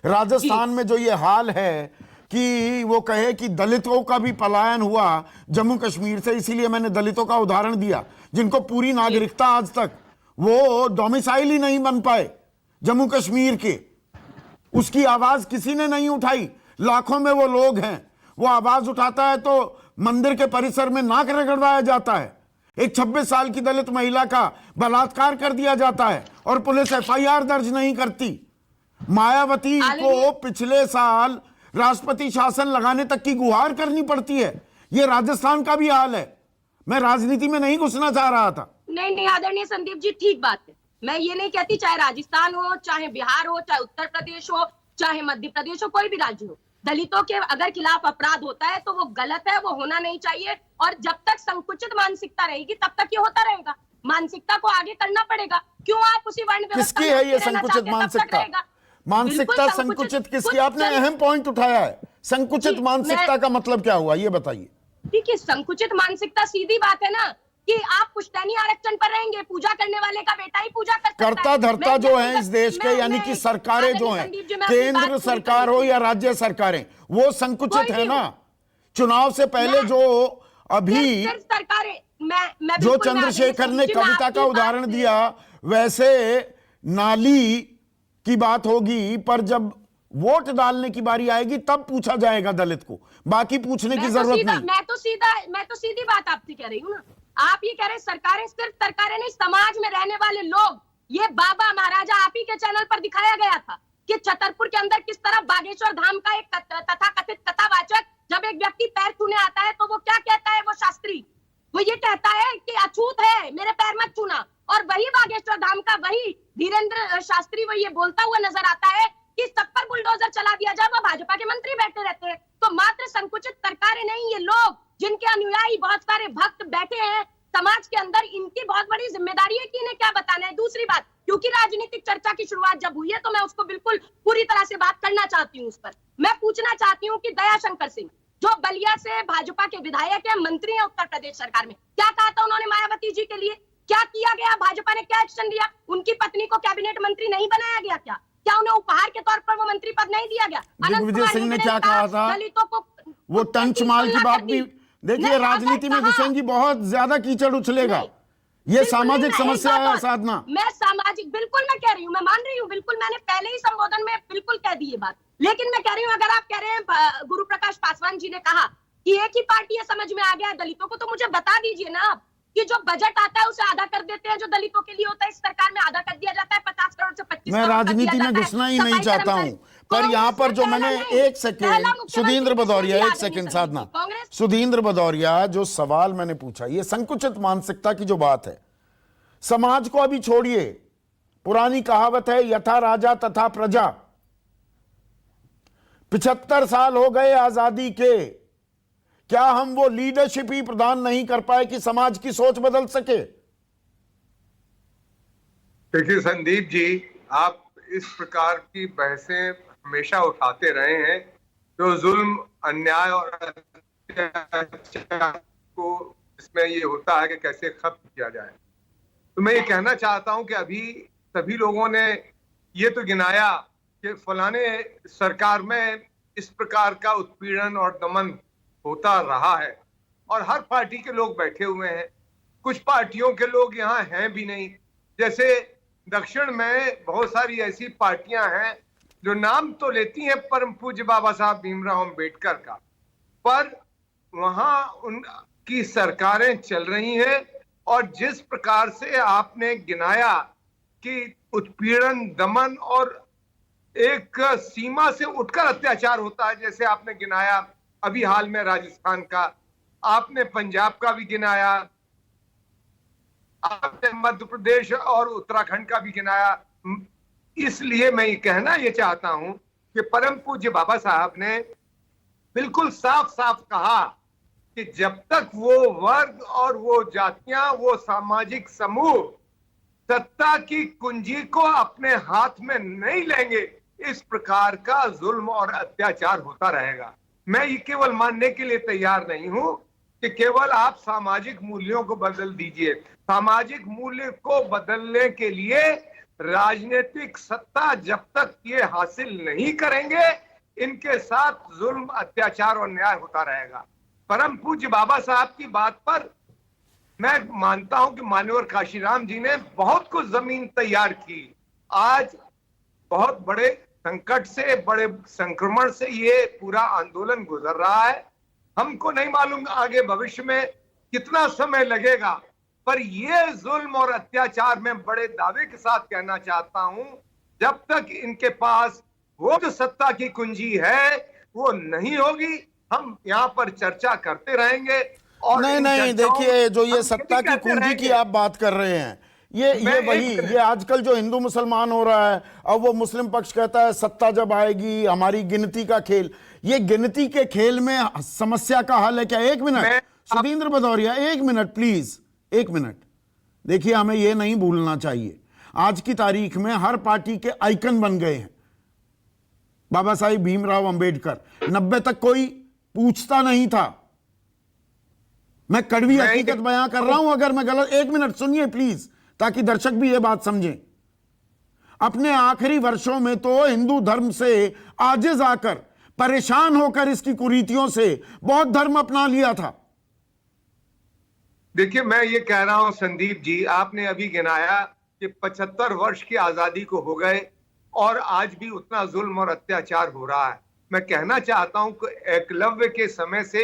Speaker 1: राजस्थान में जो ये हाल है कि वो कहे कि दलितों का भी पलायन हुआ जम्मू कश्मीर से, इसीलिए मैंने दलितों का उदाहरण दिया, जिनको पूरी नागरिकता आज तक वो डोमिसाइल ही नहीं बन पाए जम्मू कश्मीर के, उसकी आवाज किसी ने नहीं उठाई। लाखों में वो लोग हैं, वो आवाज उठाता है तो मंदिर के परिसर में नाक रगड़वाया जाता है। एक 26 साल की दलित महिला का बलात्कार कर दिया जाता है और पुलिस एफआईआर दर्ज नहीं करती। मायावती को पिछले साल राष्ट्रपति शासन लगाने तक की गुहार करनी पड़ती है। ये राजस्थान का भी हाल है। मैं राजनीति में नहीं घुसना चाह रहा था।
Speaker 4: नहीं आदरणीय संदीप जी, ठीक बात है। मैं ये नहीं कहती चाहे राजस्थान हो, चाहे बिहार हो, चाहे उत्तर प्रदेश हो, चाहे मध्य प्रदेश हो, कोई भी राज्य हो, दलितों के अगर खिलाफ अपराध होता है तो वो गलत है, वो होना नहीं चाहिए। और जब तक संकुचित मानसिकता रहेगी तब तक ये होता रहेगा। मानसिकता को आगे करना पड़ेगा। क्यों आप उसी वर्ण व्यवस्था
Speaker 1: किसकी है ये संकुचित मानसिकता? मानसिकता संकुचित किसकी? आपने अहम पॉइंट उठाया है। संकुचित मानसिकता का मतलब क्या हुआ, ये बताइए।
Speaker 4: देखिए, संकुचित मानसिकता सीधी बात है ना कि आप पुश्तैनी आरक्षण पर रहेंगे, पूजा करने वाले का बेटा ही पूजा कर सकता है।
Speaker 1: कर्ता धर्ता जो है इस देश के, यानी कि सरकारें जो हैं, केंद्र सरकार हो या राज्य सरकारें, वो संकुचित है ना। चुनाव से पहले जो अभी
Speaker 4: सरकारें, मैं
Speaker 1: जो चंद्रशेखर ने कविता का उदाहरण दिया, वैसे नाली की बात होगी, पर जब वोट डालने की बारी आएगी तब पूछा जाएगा दलित को, बाकी पूछने की जरूरत नहीं।
Speaker 4: मैं तो सीधी बात आपसे कह रही हूँ ना। आप ये कह रहे हैं सरकारें, सिर्फ सरकारें नहीं, समाज में रहने वाले लोग। ये बाबा महाराजा आप ही के चैनल पर दिखाया गया था कि छतरपुर के अंदर किस तरह बागेश्वर धाम का एक तथाकथित कथावाचक जब एक व्यक्ति पैर छूने आता है तो वो क्या कहता है? वो शास्त्री वो ये कहता है कि अछूत है, मेरे पैर मत छूना। और वही बागेश्वर धाम का वही धीरेन्द्र शास्त्री वो ये बोलता हुआ नजर आता है कि सब पर बुलडोजर चला दिया जाए, वो भाजपा के मंत्री बैठे रहते हैं। तो मात्र संकुचित सरकारें नहीं, ये लोग जिनके अनुयायी बहुत सारे भक्त बैठे हैं समाज के अंदर, इनकी बहुत बड़ी जिम्मेदारी है कि इन्हें क्या बताना है। दूसरी बात, क्योंकि राजनीतिक चर्चा की शुरुआत जब हुई है तो मैं उसको बिल्कुल पूरी तरह से बात करना चाहती हूँ। उस पर मैं पूछना चाहती हूँ कि दयाशंकर सिंह जो बलिया से भाजपा के विधायक है, मंत्री है उत्तर प्रदेश सरकार में, क्या कहा था उन्होंने मायावती जी के लिए? क्या किया गया? भाजपा ने क्या एक्शन लिया? उनकी पत्नी को कैबिनेट मंत्री नहीं बनाया गया? क्या उन्हें उपहार के तौर पर वो मंत्री पद नहीं दिया गया?
Speaker 1: दिग्विजय सिंह ने क्या कहा था?
Speaker 4: दलितों को
Speaker 1: वो टंचमाल की बात भी देखिए, राजनीति में घुसेंगी बहुत ज्यादा कीचड़ उछलेगा। ये सामाजिक समस्या है साधना।
Speaker 4: मैं सामाजिक, बिल्कुल मैं कह रही हूँ, मैं मान रही हूँ, बिल्कुल मैंने पहले ही संबोधन में बिल्कुल कह दी ये बात। लेकिन मैं कह रही हूँ, अगर आप कह रहे हैं गुरु प्रकाश पासवान जी ने कहा कि एक ही पार्टी है, समझ में आ गया है दलितों को, तो मुझे बता दीजिए ना आप कि जो बजट आता है उसे आधा कर देते हैं, जो दलितों के लिए होता है इस सरकार में आधा कर दिया जाता है, 50 करोड़ से 25
Speaker 1: मैं
Speaker 4: करोड़
Speaker 1: राजनीति में घुसना ही नहीं चाहता हूं, पर यहां पर जो मैंने एक सेकेंड, सुधींद्र भदौरिया, एक सेकेंड साधना, सुधींद्र भदौरिया, जो सवाल मैंने पूछा, ये संकुचित मानसिकता की जो बात है, समाज को अभी छोड़िए। पुरानी कहावत है, यथा राजा तथा प्रजा। 75 साल हो गए आजादी के, क्या हम वो लीडरशिप ही प्रदान नहीं कर पाए कि समाज की सोच बदल सके?
Speaker 5: देखिए संदीप जी, आप इस प्रकार की बहसें हमेशा उठाते रहे हैं, तो जुल्म, अन्याय और अत्याचार को इसमें ये होता है कि कैसे खत्म किया जाए। तो मैं ये कहना चाहता हूं कि अभी सभी लोगों ने ये तो गिनाया कि फलाने सरकार में इस प्रकार का उत्पीड़न और दमन होता रहा है, और हर पार्टी के लोग बैठे हुए हैं। कुछ पार्टियों के लोग यहाँ हैं भी नहीं। जैसे दक्षिण में बहुत सारी ऐसी पार्टियां हैं जो नाम तो लेती हैं परम पूज्य बाबा साहब भीमराव अंबेडकर का, पर वहां उनकी सरकारें चल रही हैं। और जिस प्रकार से आपने गिनाया कि उत्पीड़न, दमन और एक सीमा से उठकर अत्याचार होता है, जैसे आपने गिनाया अभी हाल में राजस्थान का, आपने पंजाब का भी गिनाया, आपने मध्य प्रदेश और उत्तराखंड का भी गिनाया। इसलिए मैं ये कहना ये चाहता हूं कि परम पूज्य बाबा साहब ने बिल्कुल साफ साफ कहा कि जब तक वो वर्ग और वो जातियां, वो सामाजिक समूह सत्ता की कुंजी को अपने हाथ में नहीं लेंगे, इस प्रकार का जुल्म और अत्याचार होता रहेगा। मैं ये केवल मानने के लिए तैयार नहीं हूं कि केवल आप सामाजिक मूल्यों को बदल दीजिए। सामाजिक मूल्य को बदलने के लिए राजनीतिक सत्ता जब तक ये हासिल नहीं करेंगे, इनके साथ जुल्म, अत्याचार और न्याय होता रहेगा। परम पूज्य बाबा साहब की बात पर मैं मानता हूं कि मान्यवर काशीराम जी ने बहुत कुछ जमीन तैयार की। आज बहुत बड़े संकट से, बड़े संक्रमण से ये पूरा आंदोलन गुजर रहा है। हमको नहीं मालूम आगे भविष्य में कितना समय लगेगा, पर ये जुल्म और अत्याचार में बड़े दावे के साथ कहना चाहता हूं, जब तक इनके पास वो जो सत्ता की कुंजी है वो नहीं होगी, हम यहाँ पर चर्चा करते रहेंगे। और
Speaker 1: नहीं
Speaker 5: इन
Speaker 1: नहीं,
Speaker 5: चर्चाओं
Speaker 1: देखिए जो ये
Speaker 5: हम
Speaker 1: सत्ता की
Speaker 5: करते
Speaker 1: कुंजी की
Speaker 5: रहेंगे।
Speaker 1: आप बात कर रहे हैं, ये वही, ये आजकल जो हिंदू मुसलमान हो रहा है, अब वो मुस्लिम पक्ष कहता है सत्ता जब आएगी, हमारी गिनती का खेल। ये गिनती के खेल में समस्या का हल है क्या? एक मिनट सुधींद्र भदौरिया, एक मिनट प्लीज, एक मिनट। देखिए हमें ये नहीं भूलना चाहिए, आज की तारीख में हर पार्टी के आइकन बन गए हैं बाबा साहिब भीमराव अंबेडकर। 90 तक कोई पूछता नहीं था। मैं कड़वी हकीकत बयां कर रहा हूं, अगर मैं गलत, एक मिनट सुनिए प्लीज, ताकि दर्शक भी ये बात समझें। अपने आखिरी वर्षों में तो हिंदू धर्म से आजिज आकर, परेशान होकर इसकी कुरीतियों से बौद्ध धर्म अपना लिया था।
Speaker 5: देखिए मैं ये कह रहा हूं संदीप जी, आपने अभी गिनाया कि 75 वर्ष की आजादी को हो गए और आज भी उतना जुल्म और अत्याचार हो रहा है। मैं कहना चाहता हूं कि एकलव्य के समय से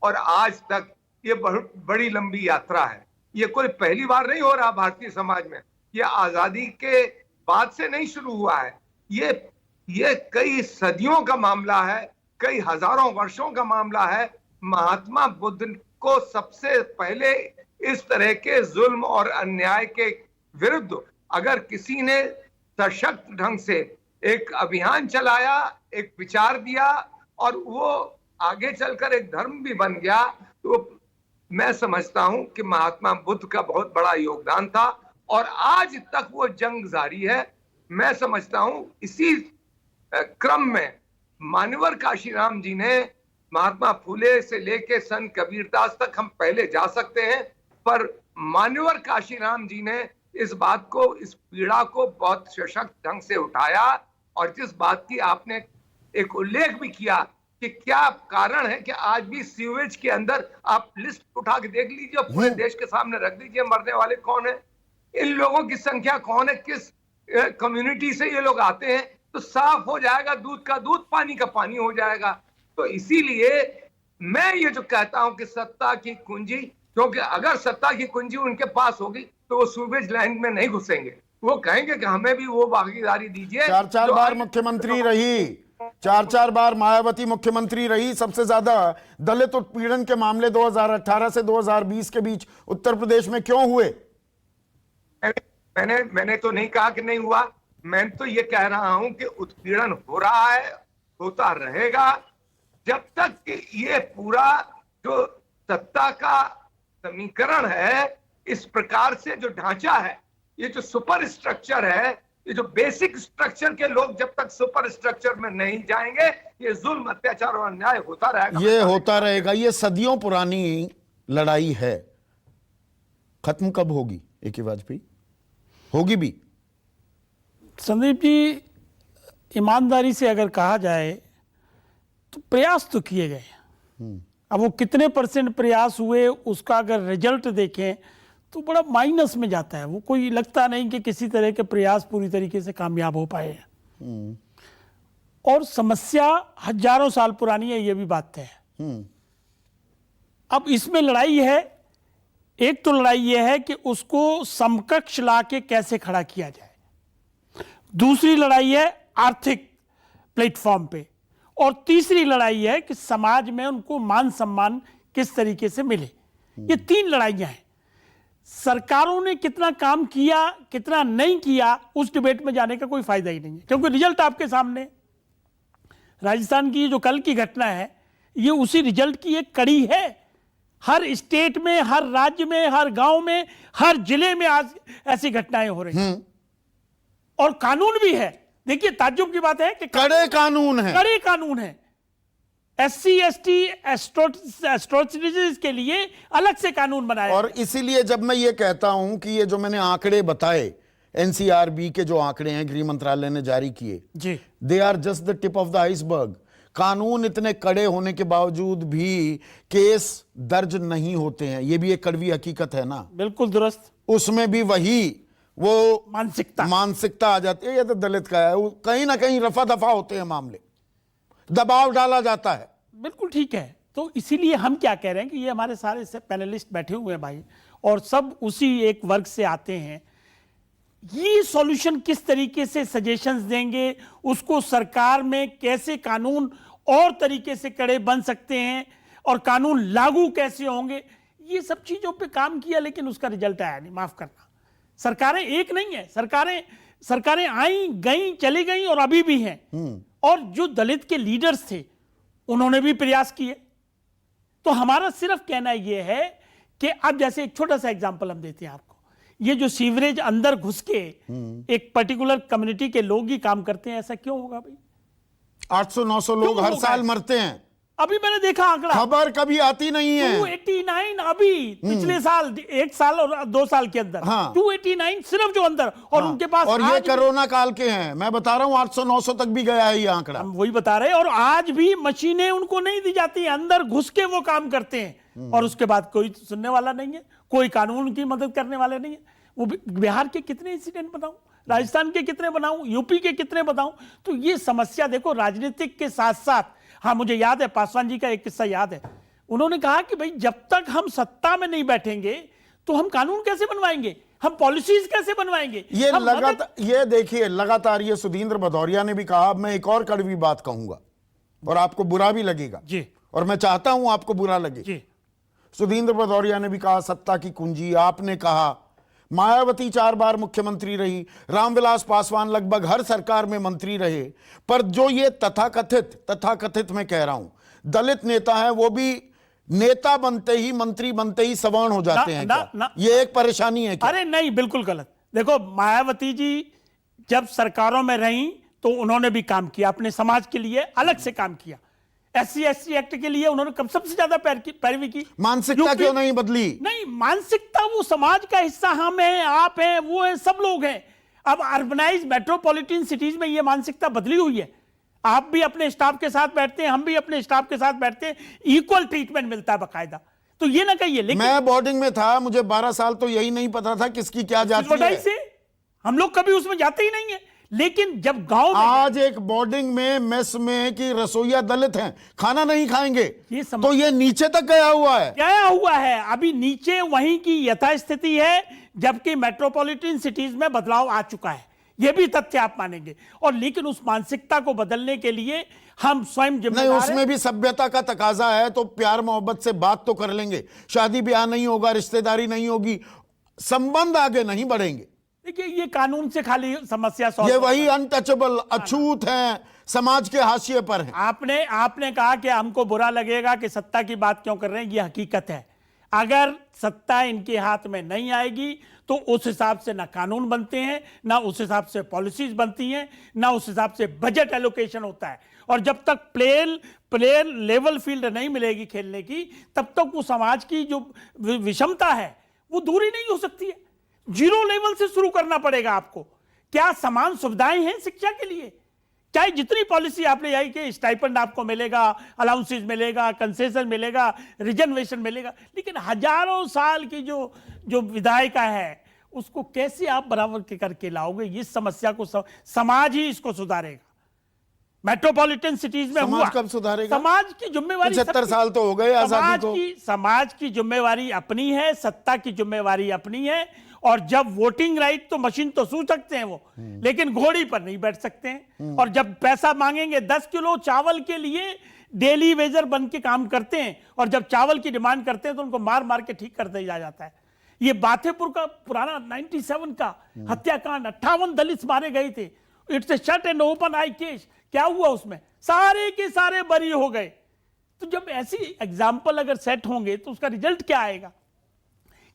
Speaker 5: और आज तक ये बहुत बड़ी लंबी यात्रा है। ये कोई पहली बार नहीं हो रहा भारतीय समाज में, ये आजादी के बाद से नहीं शुरू हुआ है। ये कई सदियों का मामला है, कई हजारों वर्षों का मामला है। महात्मा बुद्ध को सबसे पहले इस तरह के जुल्म और अन्याय के विरुद्ध अगर किसी ने सशक्त ढंग से एक अभियान चलाया, एक विचार दिया और वो आगे चलकर एक धर्म भी बन गया, तो मैं समझता हूं कि महात्मा बुद्ध का बहुत बड़ा योगदान था और आज तक वो जंग जारी है। मैं समझता हूं इसी क्रम में मान्यवर काशीराम जी ने महात्मा फुले से लेके संत कबीरदास तक हम पहले जा सकते हैं, पर मान्यवर काशीराम जी ने इस बात को, इस पीड़ा को बहुत सशक्त ढंग से उठाया। और जिस बात की आपने एक उल्लेख भी किया कि क्या कारण है कि आज भी सीवेज के अंदर, आप लिस्ट उठा के देख लीजिए, पूरे देश के सामने रख दीजिए, मरने वाले कौन है, इन लोगों की संख्या कौन है, किस कम्युनिटी से ये लोग आते हैं, तो साफ हो जाएगा, दूध का दूध, पानी का पानी हो जाएगा। तो इसीलिए मैं ये जो कहता हूं कि सत्ता की कुंजी, क्योंकि अगर सत्ता की कुंजी उनके पास होगी तो वो सूबेज लाइन में नहीं घुसेंगे, वो कहेंगे कि हमें भी वो भागीदारी दीजिए।
Speaker 1: 4 बार मुख्यमंत्री रही, 4 बार मायावती मुख्यमंत्री रही। सबसे ज्यादा दलित उत्पीड़न के मामले 2018 से 2020 के बीच उत्तर प्रदेश में क्यों हुए?
Speaker 5: मैंने तो नहीं कहा कि नहीं हुआ, मैं तो ये कह रहा हूं कि उत्पीड़न हो रहा है, होता रहेगा, जब तक कि ये पूरा जो सत्ता का समीकरण है, इस प्रकार से जो ढांचा है, ये जो सुपर स्ट्रक्चर है, ये जो बेसिक स्ट्रक्चर के लोग जब तक सुपर स्ट्रक्चर में नहीं जाएंगे, ये जुल्म, अत्याचार और अन्याय होता रहेगा।
Speaker 1: ये होता रहेगा। ये सदियों पुरानी लड़ाई है, खत्म कब होगी? ए.के. वाजपेयी, होगी भी।
Speaker 6: संदीप जी, ईमानदारी से अगर कहा जाए तो प्रयास तो किए गए। अब वो कितने % प्रयास हुए, उसका अगर रिजल्ट देखें तो बड़ा माइनस में जाता है। वो कोई लगता नहीं कि किसी तरह के प्रयास पूरी तरीके से कामयाब हो पाए हैं। और समस्या हजारों साल पुरानी है, ये भी बात है। अब इसमें लड़ाई है, एक तो लड़ाई ये है कि उसको समकक्ष लाके कैसे खड़ा किया जाए, दूसरी लड़ाई है आर्थिक प्लेटफॉर्म पे, और तीसरी लड़ाई है कि समाज में उनको मान सम्मान किस तरीके से मिले। ये 3 लड़ाइयां हैं। सरकारों ने कितना काम किया, कितना नहीं किया, उस डिबेट में जाने का कोई फायदा ही नहीं है, क्योंकि रिजल्ट आपके सामने। राजस्थान की जो कल की घटना है, ये उसी रिजल्ट की एक कड़ी है। हर स्टेट में, हर राज्य में, हर गांव में, हर जिले में आज ऐसी घटनाएं हो रही हैं। और कानून भी है। देखिए ताज्जुब की बात है कि
Speaker 1: कड़े कानून है,
Speaker 6: कड़े कानून है। SC ST एट्रोसिटीज के लिए अलग से कानून बनाए।
Speaker 1: और इसीलिए जब मैं ये कहता हूं कि ये जो मैंने आंकड़े बताए, NCRB के जो आंकड़े हैं गृह मंत्रालय ने जारी किए,
Speaker 6: जी,
Speaker 1: they are just the tip of the iceberg. कानून इतने कड़े होने के बावजूद भी केस दर्ज नहीं होते हैं, ये भी एक कड़वी हकीकत है ना।
Speaker 6: बिल्कुल दुरुस्त।
Speaker 1: उसमें भी वही वो मानसिकता आ जाती है। ये तो दलित का है, वो कहीं ना कहीं रफा दफा होते हैं मामले, दबाव डाला जाता है।
Speaker 6: बिल्कुल ठीक है। तो इसीलिए हम क्या कह रहे हैं कि ये हमारे सारे से पैनलिस्ट बैठे हुए हैं भाई, और सब उसी एक वर्ग से आते हैं। ये सॉल्यूशन किस तरीके से सजेशंस देंगे, उसको सरकार में कैसे कानून और तरीके से कड़े बन सकते हैं और कानून लागू कैसे होंगे, ये सब चीजों पे काम किया, लेकिन उसका रिजल्ट आया नहीं। माफ करना, सरकारें एक नहीं है, सरकारें आई गई चली गई और अभी भी हैं। और जो दलित के लीडर्स थे उन्होंने भी प्रयास किए। तो हमारा सिर्फ कहना यह है कि अब जैसे एक छोटा सा एग्जांपल हम देते हैं आपको, ये जो सीवरेज अंदर घुस के एक पर्टिकुलर कम्युनिटी के लोग ही काम करते हैं, ऐसा क्यों होगा भाई?
Speaker 1: 800-900 लोग हर साल मरते हैं।
Speaker 6: अभी मैंने देखा आंकड़ा,
Speaker 1: खबर कभी आती नहीं है।
Speaker 6: 289 अभी पिछले साल, 1 साल और 2 साल के अंदर।
Speaker 1: हाँ।
Speaker 6: 289 सिर्फ जो अंदर, और
Speaker 1: हाँ।
Speaker 6: उनके पास
Speaker 1: और ये कोरोना काल के हैं, मैं बता रहा हूं 800-900 तक भी गया है ये आंकड़ा।
Speaker 6: हम वही बता रहे हैं। और आज भी मशीनें उनको नहीं दी जाती, अंदर घुस के वो काम करते हैं, और उसके बाद कोई सुनने वाला नहीं है, कोई कानून की मदद करने वाले नहीं है। वो बिहार के कितने इंसिडेंट बताऊं, राजस्थान के कितने बताऊं, यूपी के कितने बताऊं। तो ये समस्या देखो राजनीतिक के साथ साथ, हाँ मुझे याद है पासवान जी का एक किस्सा याद है, उन्होंने कहा कि भाई जब तक हम सत्ता में नहीं बैठेंगे तो हम कानून कैसे बनवाएंगे, हम पॉलिसीज कैसे बनवाएंगे।
Speaker 1: ये लगातार, ये देखिए लगातार ये सुधींद्र भदौरिया ने भी कहा। मैं एक और कड़वी बात कहूंगा और आपको बुरा भी लगेगा
Speaker 6: जी,
Speaker 1: और मैं चाहता हूं आपको बुरा लगे
Speaker 6: जी।
Speaker 1: सुधींद्र भदौरिया ने भी कहा सत्ता की कुंजी, आपने कहा मायावती 4 बार मुख्यमंत्री रही, रामविलास पासवान लगभग हर सरकार में मंत्री रहे, पर जो ये तथाकथित मैं कह रहा हूं दलित नेता है, वो भी नेता बनते ही, मंत्री बनते ही सवर्ण हो जाते हैं क्या? ये एक परेशानी है क्या?
Speaker 6: अरे नहीं, बिल्कुल गलत। देखो मायावती जी जब सरकारों में रहीं तो उन्होंने भी काम किया, अपने समाज के लिए अलग से काम किया। SC/ST एक्ट के लिए उन्होंने कब सबसे ज्यादा पैरवी की।
Speaker 1: मानसिकता क्यों नहीं बदली?
Speaker 6: नहीं, मानसिकता वो समाज का हिस्सा, हम हैं, आप हैं, वो है, सब लोग हैं। अब अर्बनाइज मेट्रोपॉलिटन सिटीज में ये मानसिकता बदली हुई है। आप भी अपने स्टाफ के साथ बैठते हैं, हम भी अपने स्टाफ के साथ बैठते हैं, इक्वल ट्रीटमेंट मिलता है बकायदा। तो ये ना कहिए। लेकिन
Speaker 1: मैं बोर्डिंग में था, मुझे 12 साल तो यही नहीं पता था किसकी क्या जाति है।
Speaker 6: से हम लोग कभी उसमें जाते ही नहीं है। लेकिन जब गांव में
Speaker 1: आज एक बोर्डिंग में मेस में कि रसोइया दलित हैं, खाना नहीं खाएंगे, तो ये नीचे तक गया हुआ है।
Speaker 6: अभी नीचे वहीं की यथास्थिति है, जबकि मेट्रोपॉलिटन सिटीज में बदलाव आ चुका है। यह भी तथ्य आप मानेंगे। और लेकिन उस मानसिकता को बदलने के लिए हम स्वयं जिम्मेदार
Speaker 1: नहीं, उसमें भी सभ्यता का तकाजा है। तो प्यार मोहब्बत से बात तो कर लेंगे, शादी ब्याह नहीं होगा, रिश्तेदारी नहीं होगी, संबंध आगे नहीं बढ़ेंगे।
Speaker 6: देखिए ये कानून से खाली समस्या
Speaker 1: ये वही अनटचेबल, अछूत हैं, समाज के हाशिए पर हैं।
Speaker 6: आपने कहा कि हमको बुरा लगेगा कि सत्ता की बात क्यों कर रहे हैं, ये हकीकत है। अगर सत्ता इनके हाथ में नहीं आएगी तो उस हिसाब से ना कानून बनते हैं, ना उस हिसाब से पॉलिसीज बनती हैं, ना उस हिसाब से बजट एलोकेशन होता है। और जब तक प्लेयर लेवल फील्ड नहीं मिलेगी खेलने की, तब तक वो समाज की जो विषमता है वो दूरी नहीं हो सकती है। 0 लेवल से शुरू करना पड़ेगा आपको। क्या समान सुविधाएं हैं शिक्षा के लिए? चाहे जितनी पॉलिसी आपने आई कि स्टाइपेंड आपको मिलेगा, अलाउंसेस मिलेगा, कंसेशन मिलेगा, रिजर्वेशन मिलेगा, लेकिन हजारों साल की जो विधायिका है उसको कैसे आप बराबर के करके लाओगे? इस समस्या को समाज ही इसको सुधारेगा। मेट्रोपॉलिटन सिटीज में
Speaker 1: समाज कब सुधारेगा?
Speaker 6: समाज की जिम्मेवारी,
Speaker 1: 75 साल तो हो गए आजादी को।
Speaker 6: समाज की जिम्मेवारी अपनी है, सत्ता की जिम्मेवारी अपनी है। और जब वोटिंग राइट, तो मशीन तो सू सकते हैं वो, लेकिन घोड़ी पर नहीं बैठ सकते हैं। और जब पैसा मांगेंगे 10 किलो चावल के लिए, डेली वेजर बन के काम करते हैं, और जब चावल की डिमांड करते हैं तो उनको मार मार के ठीक कर दिया जाता है। ये बाथेपुर का पुराना 97 का हत्याकांड, 58 दलित मारे गए थे। It's a shut and open I case. क्या हुआ उसमें? सारे के सारे बरी हो गए। तो जब ऐसी एग्जाम्पल अगर सेट होंगे तो उसका रिजल्ट क्या आएगा?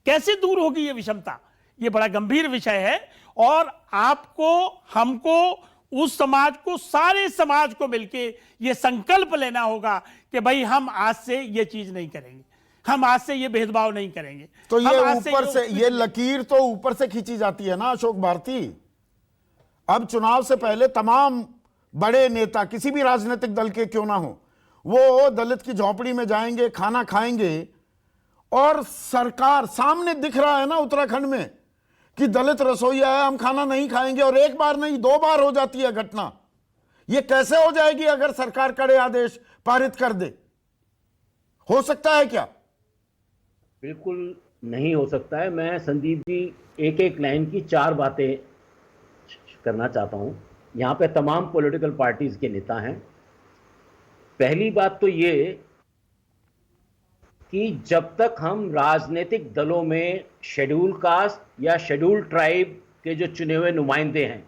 Speaker 6: कैसे दूर होगी ये विषमता? ये बड़ा गंभीर विषय है। और आपको, हमको, उस समाज को, सारे समाज को मिलके ये संकल्प लेना होगा कि भाई हम आज से ये चीज नहीं करेंगे, हम आज से ये भेदभाव नहीं करेंगे।
Speaker 1: तो ये ऊपर से ये लकीर तो ऊपर से खींची जाती है ना अशोक भारती। अब चुनाव से पहले तमाम बड़े नेता किसी भी राजनीतिक दल के क्यों ना हो, वो दलित की झोपड़ी में जाएंगे, खाना खाएंगे, और सरकार सामने दिख रहा है ना उत्तराखंड में कि दलित रसोईया है, हम खाना नहीं खाएंगे, और एक बार नहीं 2 बार हो जाती है घटना। ये कैसे हो जाएगी अगर सरकार कड़े आदेश पारित कर दे? हो सकता है क्या?
Speaker 7: बिल्कुल नहीं हो सकता है। मैं संदीप जी एक एक लाइन की 4 बातें करना चाहता हूं। यहां पे तमाम पॉलिटिकल पार्टीज के नेता हैं। पहली बात तो ये कि जब तक हम राजनीतिक दलों में शेड्यूल कास्ट या शेड्यूल ट्राइब के जो चुने हुए नुमाइंदे हैं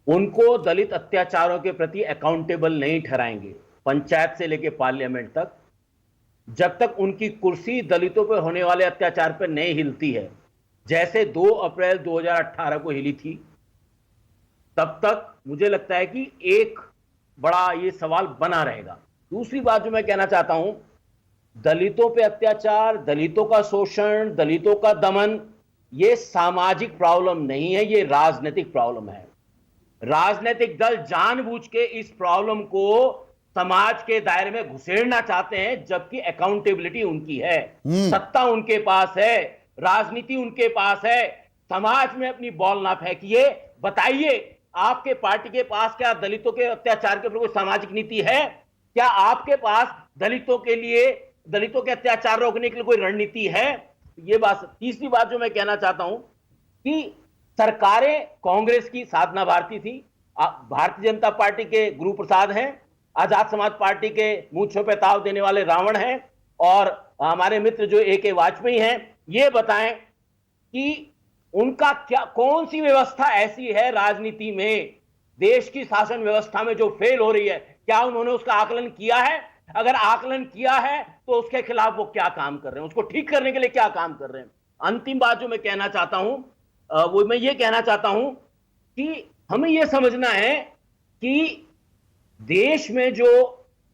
Speaker 7: उनको दलित अत्याचारों के प्रति अकाउंटेबल नहीं ठहराएंगे, पंचायत से लेकर पार्लियामेंट तक, जब तक उनकी कुर्सी दलितों पर होने वाले अत्याचार पर नहीं हिलती है, जैसे 2 अप्रैल 2018 को हिली थी, तब तक मुझे लगता है कि एक बड़ा ये सवाल बना रहेगा। दूसरी बात जो मैं कहना चाहता हूं, दलितों पे अत्याचार, दलितों का शोषण, दलितों का दमन, ये सामाजिक प्रॉब्लम नहीं है, ये राजनीतिक प्रॉब्लम है। राजनीतिक दल जानबूझ के इस प्रॉब्लम को समाज के दायरे में घुसेड़ना चाहते हैं, जबकि अकाउंटेबिलिटी उनकी है, सत्ता उनके पास है, राजनीति उनके पास है। समाज में अपनी बॉल ना फेंकिए, बताइए आपके पार्टी के पास क्या दलितों के अत्याचार के ऊपर कोई सामाजिक नीति है? क्या आपके पास दलितों के लिए, दलितों के अत्याचार रोकने के लिए कोई रणनीति है? ये बात। तीसरी बात जो मैं कहना चाहता हूं कि सरकारें कांग्रेस की साधना भारती थी, भारतीय जनता पार्टी के गुरु प्रसाद हैं, आजाद समाज पार्टी के मूंछों पे ताव देने वाले रावण हैं, और हमारे मित्र जो AK वाजपेयी हैं। ये बताएं कि उनका क्या, कौन सी व्यवस्था ऐसी है राजनीति में, देश की शासन व्यवस्था में जो फेल हो रही है, क्या उन्होंने उसका आकलन किया है? अगर आकलन किया है तो उसके खिलाफ वो क्या काम कर रहे हैं, उसको ठीक करने के लिए क्या काम कर रहे हैं? अंतिम बात जो मैं कहना चाहता हूं वो मैं ये कहना चाहता हूं कि हमें यह समझना है कि देश में जो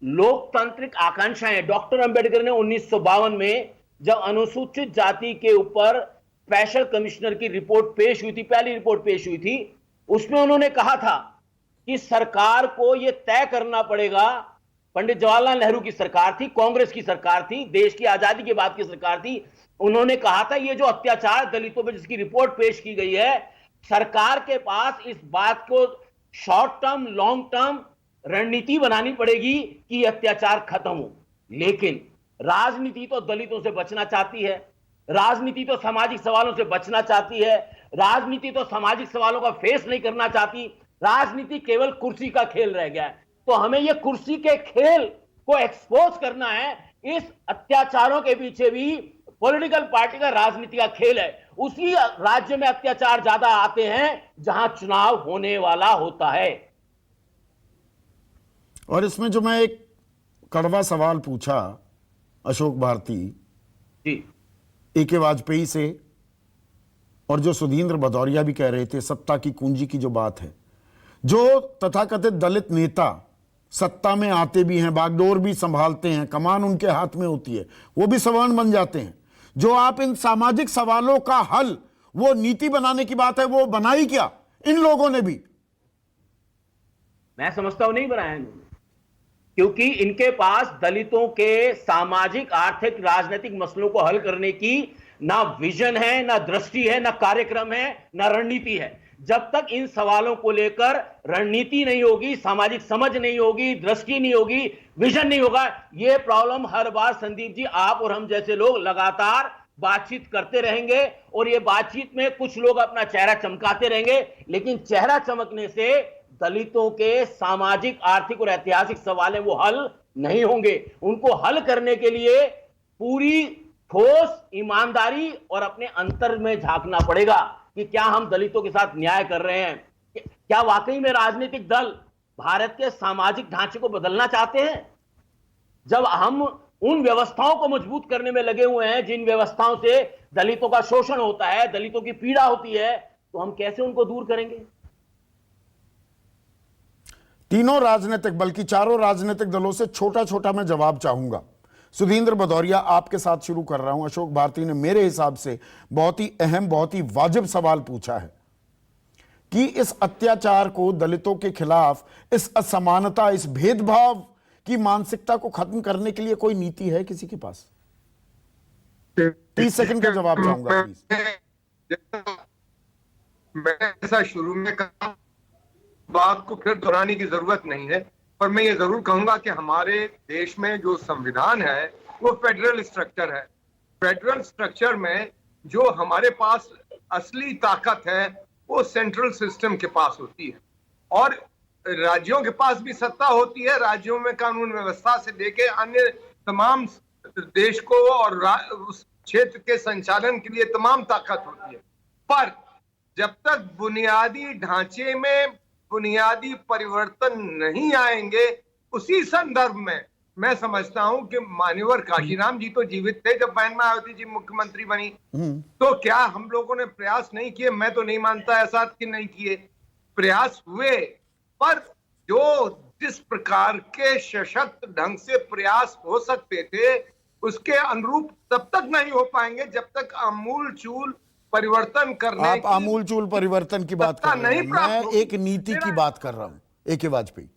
Speaker 7: लोकतांत्रिक आकांक्षाएं, डॉक्टर अंबेडकर ने 1952 में जब अनुसूचित जाति के ऊपर स्पेशल कमिश्नर की रिपोर्ट पेश हुई थी, पहली रिपोर्ट पेश हुई थी, उसमें उन्होंने कहा था कि सरकार को यह तय करना पड़ेगा, पंडित जवाहरलाल नेहरू की सरकार थी, कांग्रेस की सरकार थी, देश की आजादी के बाद की सरकार थी, उन्होंने कहा था ये जो अत्याचार दलितों पर जिसकी रिपोर्ट पेश की गई है, सरकार के पास इस बात को शॉर्ट टर्म, लॉन्ग टर्म रणनीति बनानी पड़ेगी कि अत्याचार खत्म हो। लेकिन राजनीति तो दलितों से बचना चाहती है, राजनीति तो सामाजिक सवालों से बचना चाहती है, राजनीति तो सामाजिक सवालों का फेस नहीं करना चाहती, राजनीति केवल कुर्सी का खेल रह गया है। तो हमें यह कुर्सी के खेल को एक्सपोज करना है। इस अत्याचारों के पीछे भी पॉलिटिकल पार्टी का राजनीति का खेल है। उसी राज्य में अत्याचार ज्यादा आते हैं जहां चुनाव होने वाला होता है।
Speaker 1: और इसमें जो मैं एक कड़वा सवाल पूछा अशोक भारती
Speaker 7: जी,
Speaker 1: AK वाजपेयी से, और जो सुधींद्र भदौरिया भी कह रहे थे, सत्ता की कुंजी की जो बात है, जो तथाकथित दलित नेता सत्ता में आते भी हैं, बागडोर भी संभालते हैं, कमान उनके हाथ में होती है, वो भी सवर्ण बन जाते हैं। जो आप इन सामाजिक सवालों का हल, वो नीति बनाने की बात है, वो बनाई क्या इन लोगों ने भी?
Speaker 7: मैं समझता हूं नहीं बनाया इन्होंने, क्योंकि इनके पास दलितों के सामाजिक, आर्थिक, राजनीतिक मसलों को हल करने की ना विजन है, ना दृष्टि है, ना कार्यक्रम है, ना रणनीति है। जब तक इन सवालों को लेकर रणनीति नहीं होगी, सामाजिक समझ नहीं होगी, दृष्टि नहीं होगी, विजन नहीं होगा, यह प्रॉब्लम हर बार संदीप जी आप और हम जैसे लोग लगातार बातचीत करते रहेंगे, और ये बातचीत में कुछ लोग अपना चेहरा चमकाते रहेंगे, लेकिन चेहरा चमकने से दलितों के सामाजिक, आर्थिक और ऐतिहासिक सवाल है वो हल नहीं होंगे। उनको हल करने के लिए पूरी ठोस ईमानदारी और अपने अंतर में झांकना पड़ेगा कि क्या हम दलितों के साथ न्याय कर रहे हैं, क्या वाकई में राजनीतिक दल भारत के सामाजिक ढांचे को बदलना चाहते हैं। जब हम उन व्यवस्थाओं को मजबूत करने में लगे हुए हैं जिन व्यवस्थाओं से दलितों का शोषण होता है, दलितों की पीड़ा होती है, तो हम कैसे उनको दूर करेंगे?
Speaker 1: तीनों राजनीतिक, बल्कि चारों राजनीतिक दलों से छोटा छोटा मैं जवाब चाहूंगा। सुधींद्र भदौरिया, आपके साथ शुरू कर रहा हूं। अशोक भारती ने मेरे हिसाब से बहुत ही अहम, बहुत ही वाजिब सवाल पूछा है कि इस अत्याचार को, दलितों के खिलाफ इस असमानता, इस भेदभाव की मानसिकता को खत्म करने के लिए कोई नीति है किसी के पास? 30 सेकंड का जवाब चाहूंगा प्लीज।
Speaker 5: मैंने ऐसा शुरू में कहा, बात को फिर दोहराने की जरूरत नहीं है, पर मैं ये जरूर कहूंगा कि हमारे देश में जो संविधान है वो फेडरल स्ट्रक्चर है। फेडरल स्ट्रक्चर में जो हमारे पास असली ताकत है वो सेंट्रल सिस्टम के पास होती है, और राज्यों के पास भी सत्ता होती है। राज्यों में कानून व्यवस्था से लेके अन्य तमाम देश को और उस क्षेत्र के संचालन के लिए तमाम ताकत होती है। पर जब तक बुनियादी ढांचे में बुनियादी परिवर्तन नहीं आएंगे, उसी संदर्भ में मैं समझता हूं कि मान्यवर काशीराम जी तो जीवित थे जब बहन मायावती जी मुख्यमंत्री बनी, तो क्या हम लोगों ने प्रयास नहीं किए? मैं तो नहीं मानता ऐसा कि नहीं किए, प्रयास हुए, पर जो जिस प्रकार के सशक्त ढंग से प्रयास हो सकते थे उसके अनुरूप तब तक नहीं हो पाएंगे जब तक आमूल चूल परिवर्तन करने
Speaker 1: आप आमूल चूल परिवर्तन की बात कर रहे हैं, मैं एक नीति की बात कर रहा हूं। AK वाजपेयी,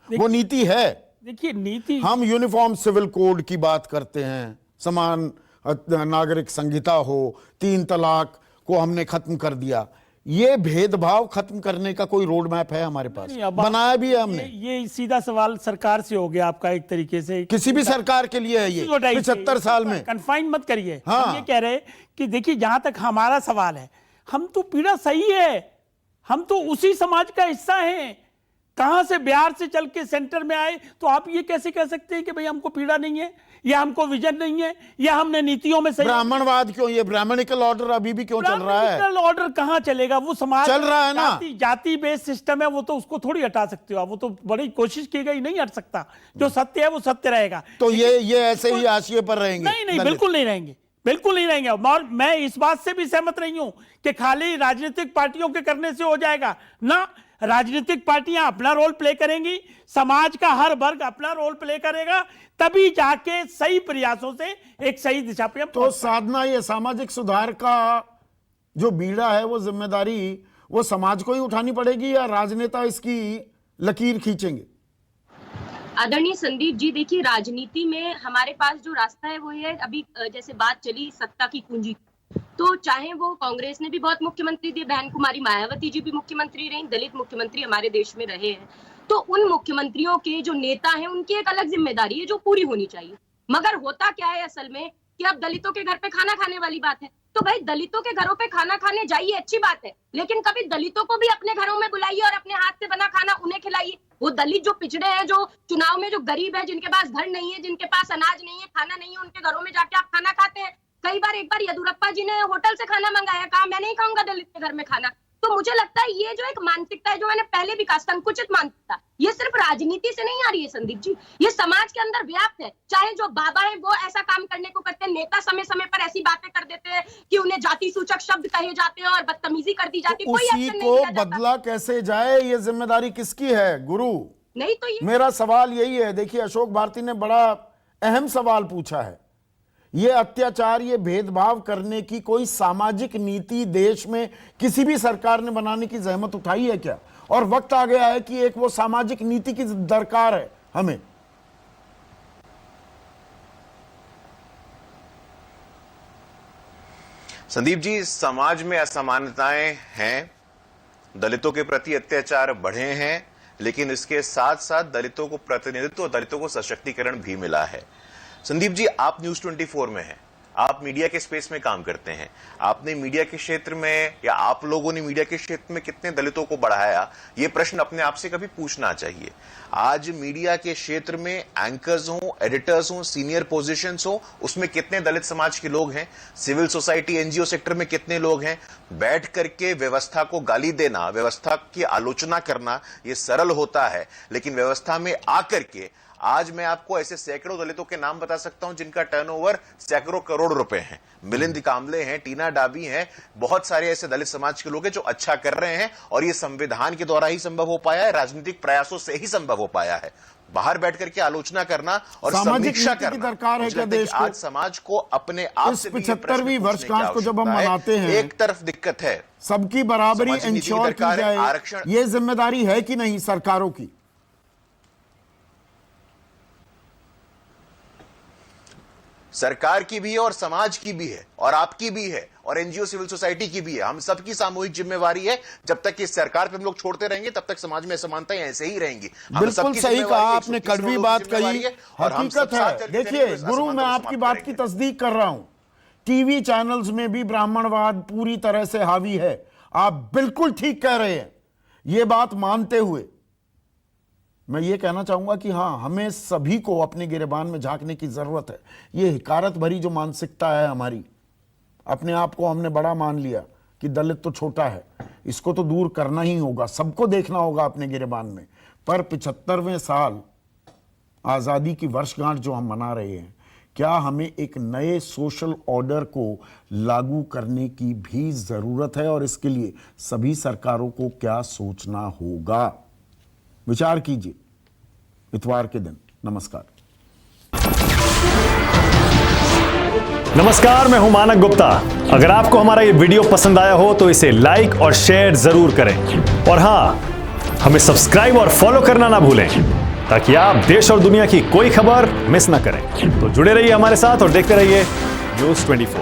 Speaker 1: वो नीति है।
Speaker 6: देखिए नीति,
Speaker 1: हम यूनिफॉर्म सिविल कोड की बात करते हैं, समान नागरिक संहिता हो, 3 तलाक को हमने खत्म कर दिया। ये भेदभाव खत्म करने का कोई रोड मैप है हमारे पास? बनाया भी है हमने।
Speaker 6: ये सीधा सवाल सरकार से हो गया आपका एक तरीके से।
Speaker 1: किसी भी सरकार के लिए है ये, 75 साल में
Speaker 6: कन्फाइन मत करिए।
Speaker 1: हाँ।
Speaker 6: हम ये कह रहे कि देखिए जहां तक हमारा सवाल है, हम तो पीड़ा सही है, हम तो उसी समाज का हिस्सा हैं। कहां से बिहार से चल के सेंटर में आए, तो आप ये कैसे कह सकते हैं कि भाई हमको पीड़ा नहीं है, या हमको विजन नहीं है, या हमने नीतियों में सही।
Speaker 1: ब्राह्मणवाद क्यों, ये ब्राह्मणिकल ऑर्डर अभी भी क्यों चल रहा है?
Speaker 6: ब्राह्मणिकल ऑर्डर कहां चलेगा? वो समाज
Speaker 1: चल रहा है ना,
Speaker 6: जाति बेस्ड सिस्टम है, वो तो उसको थोड़ी हटा सकते हो आप, वो तो बड़ी कोशिश की गई, नहीं हट सकता। जो सत्य है वो सत्य रहेगा।
Speaker 1: तो ये ऐसे ही हाशिए पर रहेंगे?
Speaker 6: नहीं, बिल्कुल नहीं रहेंगे, बिल्कुल नहीं रहेंगे। और मैं इस बात से भी सहमत नहीं हूं कि खाली राजनीतिक पार्टियों के करने से हो जाएगा ना। राजनीतिक पार्टियां अपना रोल प्ले करेंगी, समाज का हर वर्ग अपना रोल प्ले करेगा, तभी जाके सही प्रयासों से एक सही दिशा पे।
Speaker 1: तो साधना, ये सामाजिक सुधार का जो बीड़ा है, वो जिम्मेदारी वो समाज को ही उठानी पड़ेगी, या राजनेता इसकी लकीर खींचेंगे?
Speaker 4: आदरणीय संदीप जी, देखिए राजनीति में हमारे पास जो रास्ता है वो है, अभी जैसे बात चली सत्ता की कुंजी, तो चाहे वो कांग्रेस ने भी बहुत मुख्यमंत्री दिए, बहन कुमारी मायावती जी भी मुख्यमंत्री रही, दलित मुख्यमंत्री हमारे देश में रहे हैं, तो उन मुख्यमंत्रियों के जो नेता हैं उनकी एक अलग जिम्मेदारी है जो पूरी होनी चाहिए। मगर होता क्या है असल में कि अब दलितों के घर पे खाना खाने वाली बात है, तो भाई दलितों के घरों पे खाना खाने जाइए, अच्छी बात है, लेकिन कभी दलितों को भी अपने घरों में बुलाइए और अपने हाथ से बना खाना उन्हें खिलाइए। वो दलित जो पिछड़े हैं, जो चुनाव में जो गरीब है, जिनके पास घर नहीं है, जिनके पास अनाज नहीं है, खाना नहीं है, उनके घरों में जाके आप खाना खाते हैं। कई बार, एक बार येदुरप्पा जी ने होटल से खाना मंगाया, कहा मैं नहीं खाऊंगा दलित के घर में खाना। तो मुझे लगता है ये जो एक मानसिकता है, जो मैंने पहले भी कहा, संकुचित मानसिकता, ये सिर्फ राजनीति से नहीं आ रही है संदीप जी, ये समाज के अंदर व्याप्त है। चाहे जो बाबा है वो ऐसा काम करने को करते हैं, नेता समय समय पर ऐसी बातें कर देते हैं कि उन्हें जाति सूचक शब्द कहे जाते हैं और बदतमीजी कर दी जाती है, कोई
Speaker 1: उसी को बदला कैसे जाए, ये जिम्मेदारी किसकी है गुरु?
Speaker 4: नहीं तो ये
Speaker 1: मेरा सवाल यही है। देखिए, अशोक भारती ने बड़ा अहम सवाल पूछा है। ये अत्याचार, ये भेदभाव करने की कोई सामाजिक नीति देश में किसी भी सरकार ने बनाने की जहमत उठाई है क्या? और वक्त आ गया है कि एक वो सामाजिक नीति की दरकार है हमें।
Speaker 2: संदीप जी, समाज में असमानताएं हैं, दलितों के प्रति अत्याचार बढ़े हैं, लेकिन इसके साथ साथ दलितों को प्रतिनिधित्व, दलितों को सशक्तिकरण भी मिला है। संदीप जी, आप न्यूज 24 में हैं, आप मीडिया के स्पेस में काम करते हैं, आपने मीडिया के क्षेत्र में, या आप लोगों ने मीडिया के क्षेत्र में कितने दलितों को बढ़ाया, ये प्रश्न अपने आप से कभी पूछना चाहिए। आज मीडिया के क्षेत्र में एंकर्स हो, एडिटर्स हो, सीनियर पोजीशंस हो, उसमें कितने दलित समाज के लोग हैं? सिविल सोसाइटी, एनजीओ सेक्टर में कितने लोग हैं? बैठ करके व्यवस्था को गाली देना, व्यवस्था की आलोचना करना, ये सरल होता है, लेकिन व्यवस्था में आकर के आज मैं आपको ऐसे सैकड़ों दलितों के नाम बता सकता हूं जिनका टर्नओवर सैकड़ों करोड़ रुपए हैं। मिलिंद कांबले हैं, टीना डाबी हैं, बहुत सारे ऐसे दलित समाज के लोग हैं जो अच्छा कर रहे हैं, और यह संविधान के द्वारा ही संभव हो पाया है, राजनीतिक प्रयासों से ही संभव हो पाया है। बाहर बैठ करके आलोचना करना और
Speaker 1: सामाजिक
Speaker 2: समीक्षा
Speaker 1: नीति की
Speaker 2: करना
Speaker 1: दरकार है
Speaker 2: मुझे
Speaker 1: क्या
Speaker 2: लगता है
Speaker 1: देश
Speaker 2: कि
Speaker 1: को?
Speaker 2: आज समाज को अपने आप
Speaker 1: इस
Speaker 2: से भी ये प्रश्न
Speaker 1: 75वीं
Speaker 2: पूछने की
Speaker 1: वर्षगांठ को जब हम
Speaker 2: आवश्यकता है।
Speaker 1: मनाते हैं,
Speaker 2: एक तरफ दिक्कत है,
Speaker 1: सबकी बराबरी
Speaker 2: सामाजिक नीति की
Speaker 1: इंश्योर की
Speaker 2: दरकार है,
Speaker 1: जाए,
Speaker 2: आरक्षण-
Speaker 1: ये जिम्मेदारी है कि नहीं सरकारों की?
Speaker 2: सरकार की भी है और समाज की भी है और आपकी भी है और एनजीओ सिविल सोसाइटी की भी है। हम सबकी सामूहिक जिम्मेवारी है। जब तक कि सरकार पे हम लोग छोड़ते रहेंगे तब तक समाज में असमानताएं ऐसे ही रहेंगी। हम
Speaker 1: बिल्कुल
Speaker 2: सबकी
Speaker 1: सही
Speaker 2: जिम्मेवारी
Speaker 1: कहा
Speaker 2: है,
Speaker 1: आपने,
Speaker 2: 130
Speaker 1: कड़वी
Speaker 2: करोड़
Speaker 1: बात
Speaker 2: की जिम्मेवारी
Speaker 1: कही,
Speaker 2: है और हम सब
Speaker 1: हकीकत
Speaker 2: साथ
Speaker 1: है।
Speaker 2: चल के
Speaker 1: देखिए
Speaker 2: करेंगे, इस
Speaker 1: गुरु, मैं
Speaker 2: असमानता को
Speaker 1: आपकी
Speaker 2: समाप्त
Speaker 1: बात की
Speaker 2: करेंगे।
Speaker 1: तस्दीक कर रहा हूं। टीवी चैनल्स में भी ब्राह्मणवाद पूरी तरह से हावी है, आप बिल्कुल ठीक कह रहे हैं। यह बात मानते हुए मैं ये कहना चाहूंगा कि हां, हमें सभी को अपने गिरेबान में झांकने की जरूरत है। ये हिकारत भरी जो मानसिकता है हमारी, अपने आप को हमने बड़ा मान लिया कि दलित तो छोटा है, इसको तो दूर करना ही होगा, सबको देखना होगा अपने गिरेबान में। पर 75वें साल आजादी की वर्षगांठ जो हम मना रहे हैं, क्या हमें एक नए सोशल ऑर्डर को लागू करने की भी जरूरत है? और इसके लिए सभी सरकारों को क्या सोचना होगा? विचार कीजिए इतवार के दिन। नमस्कार।
Speaker 8: नमस्कार, मैं हूं मानक गुप्ता। अगर आपको हमारा ये वीडियो पसंद आया हो तो इसे लाइक और शेयर जरूर करें और हां, हमें सब्सक्राइब और फॉलो करना ना भूलें ताकि आप देश और दुनिया की कोई खबर मिस ना करें। तो जुड़े रहिए हमारे साथ और देखते रहिए न्यूज़ 24।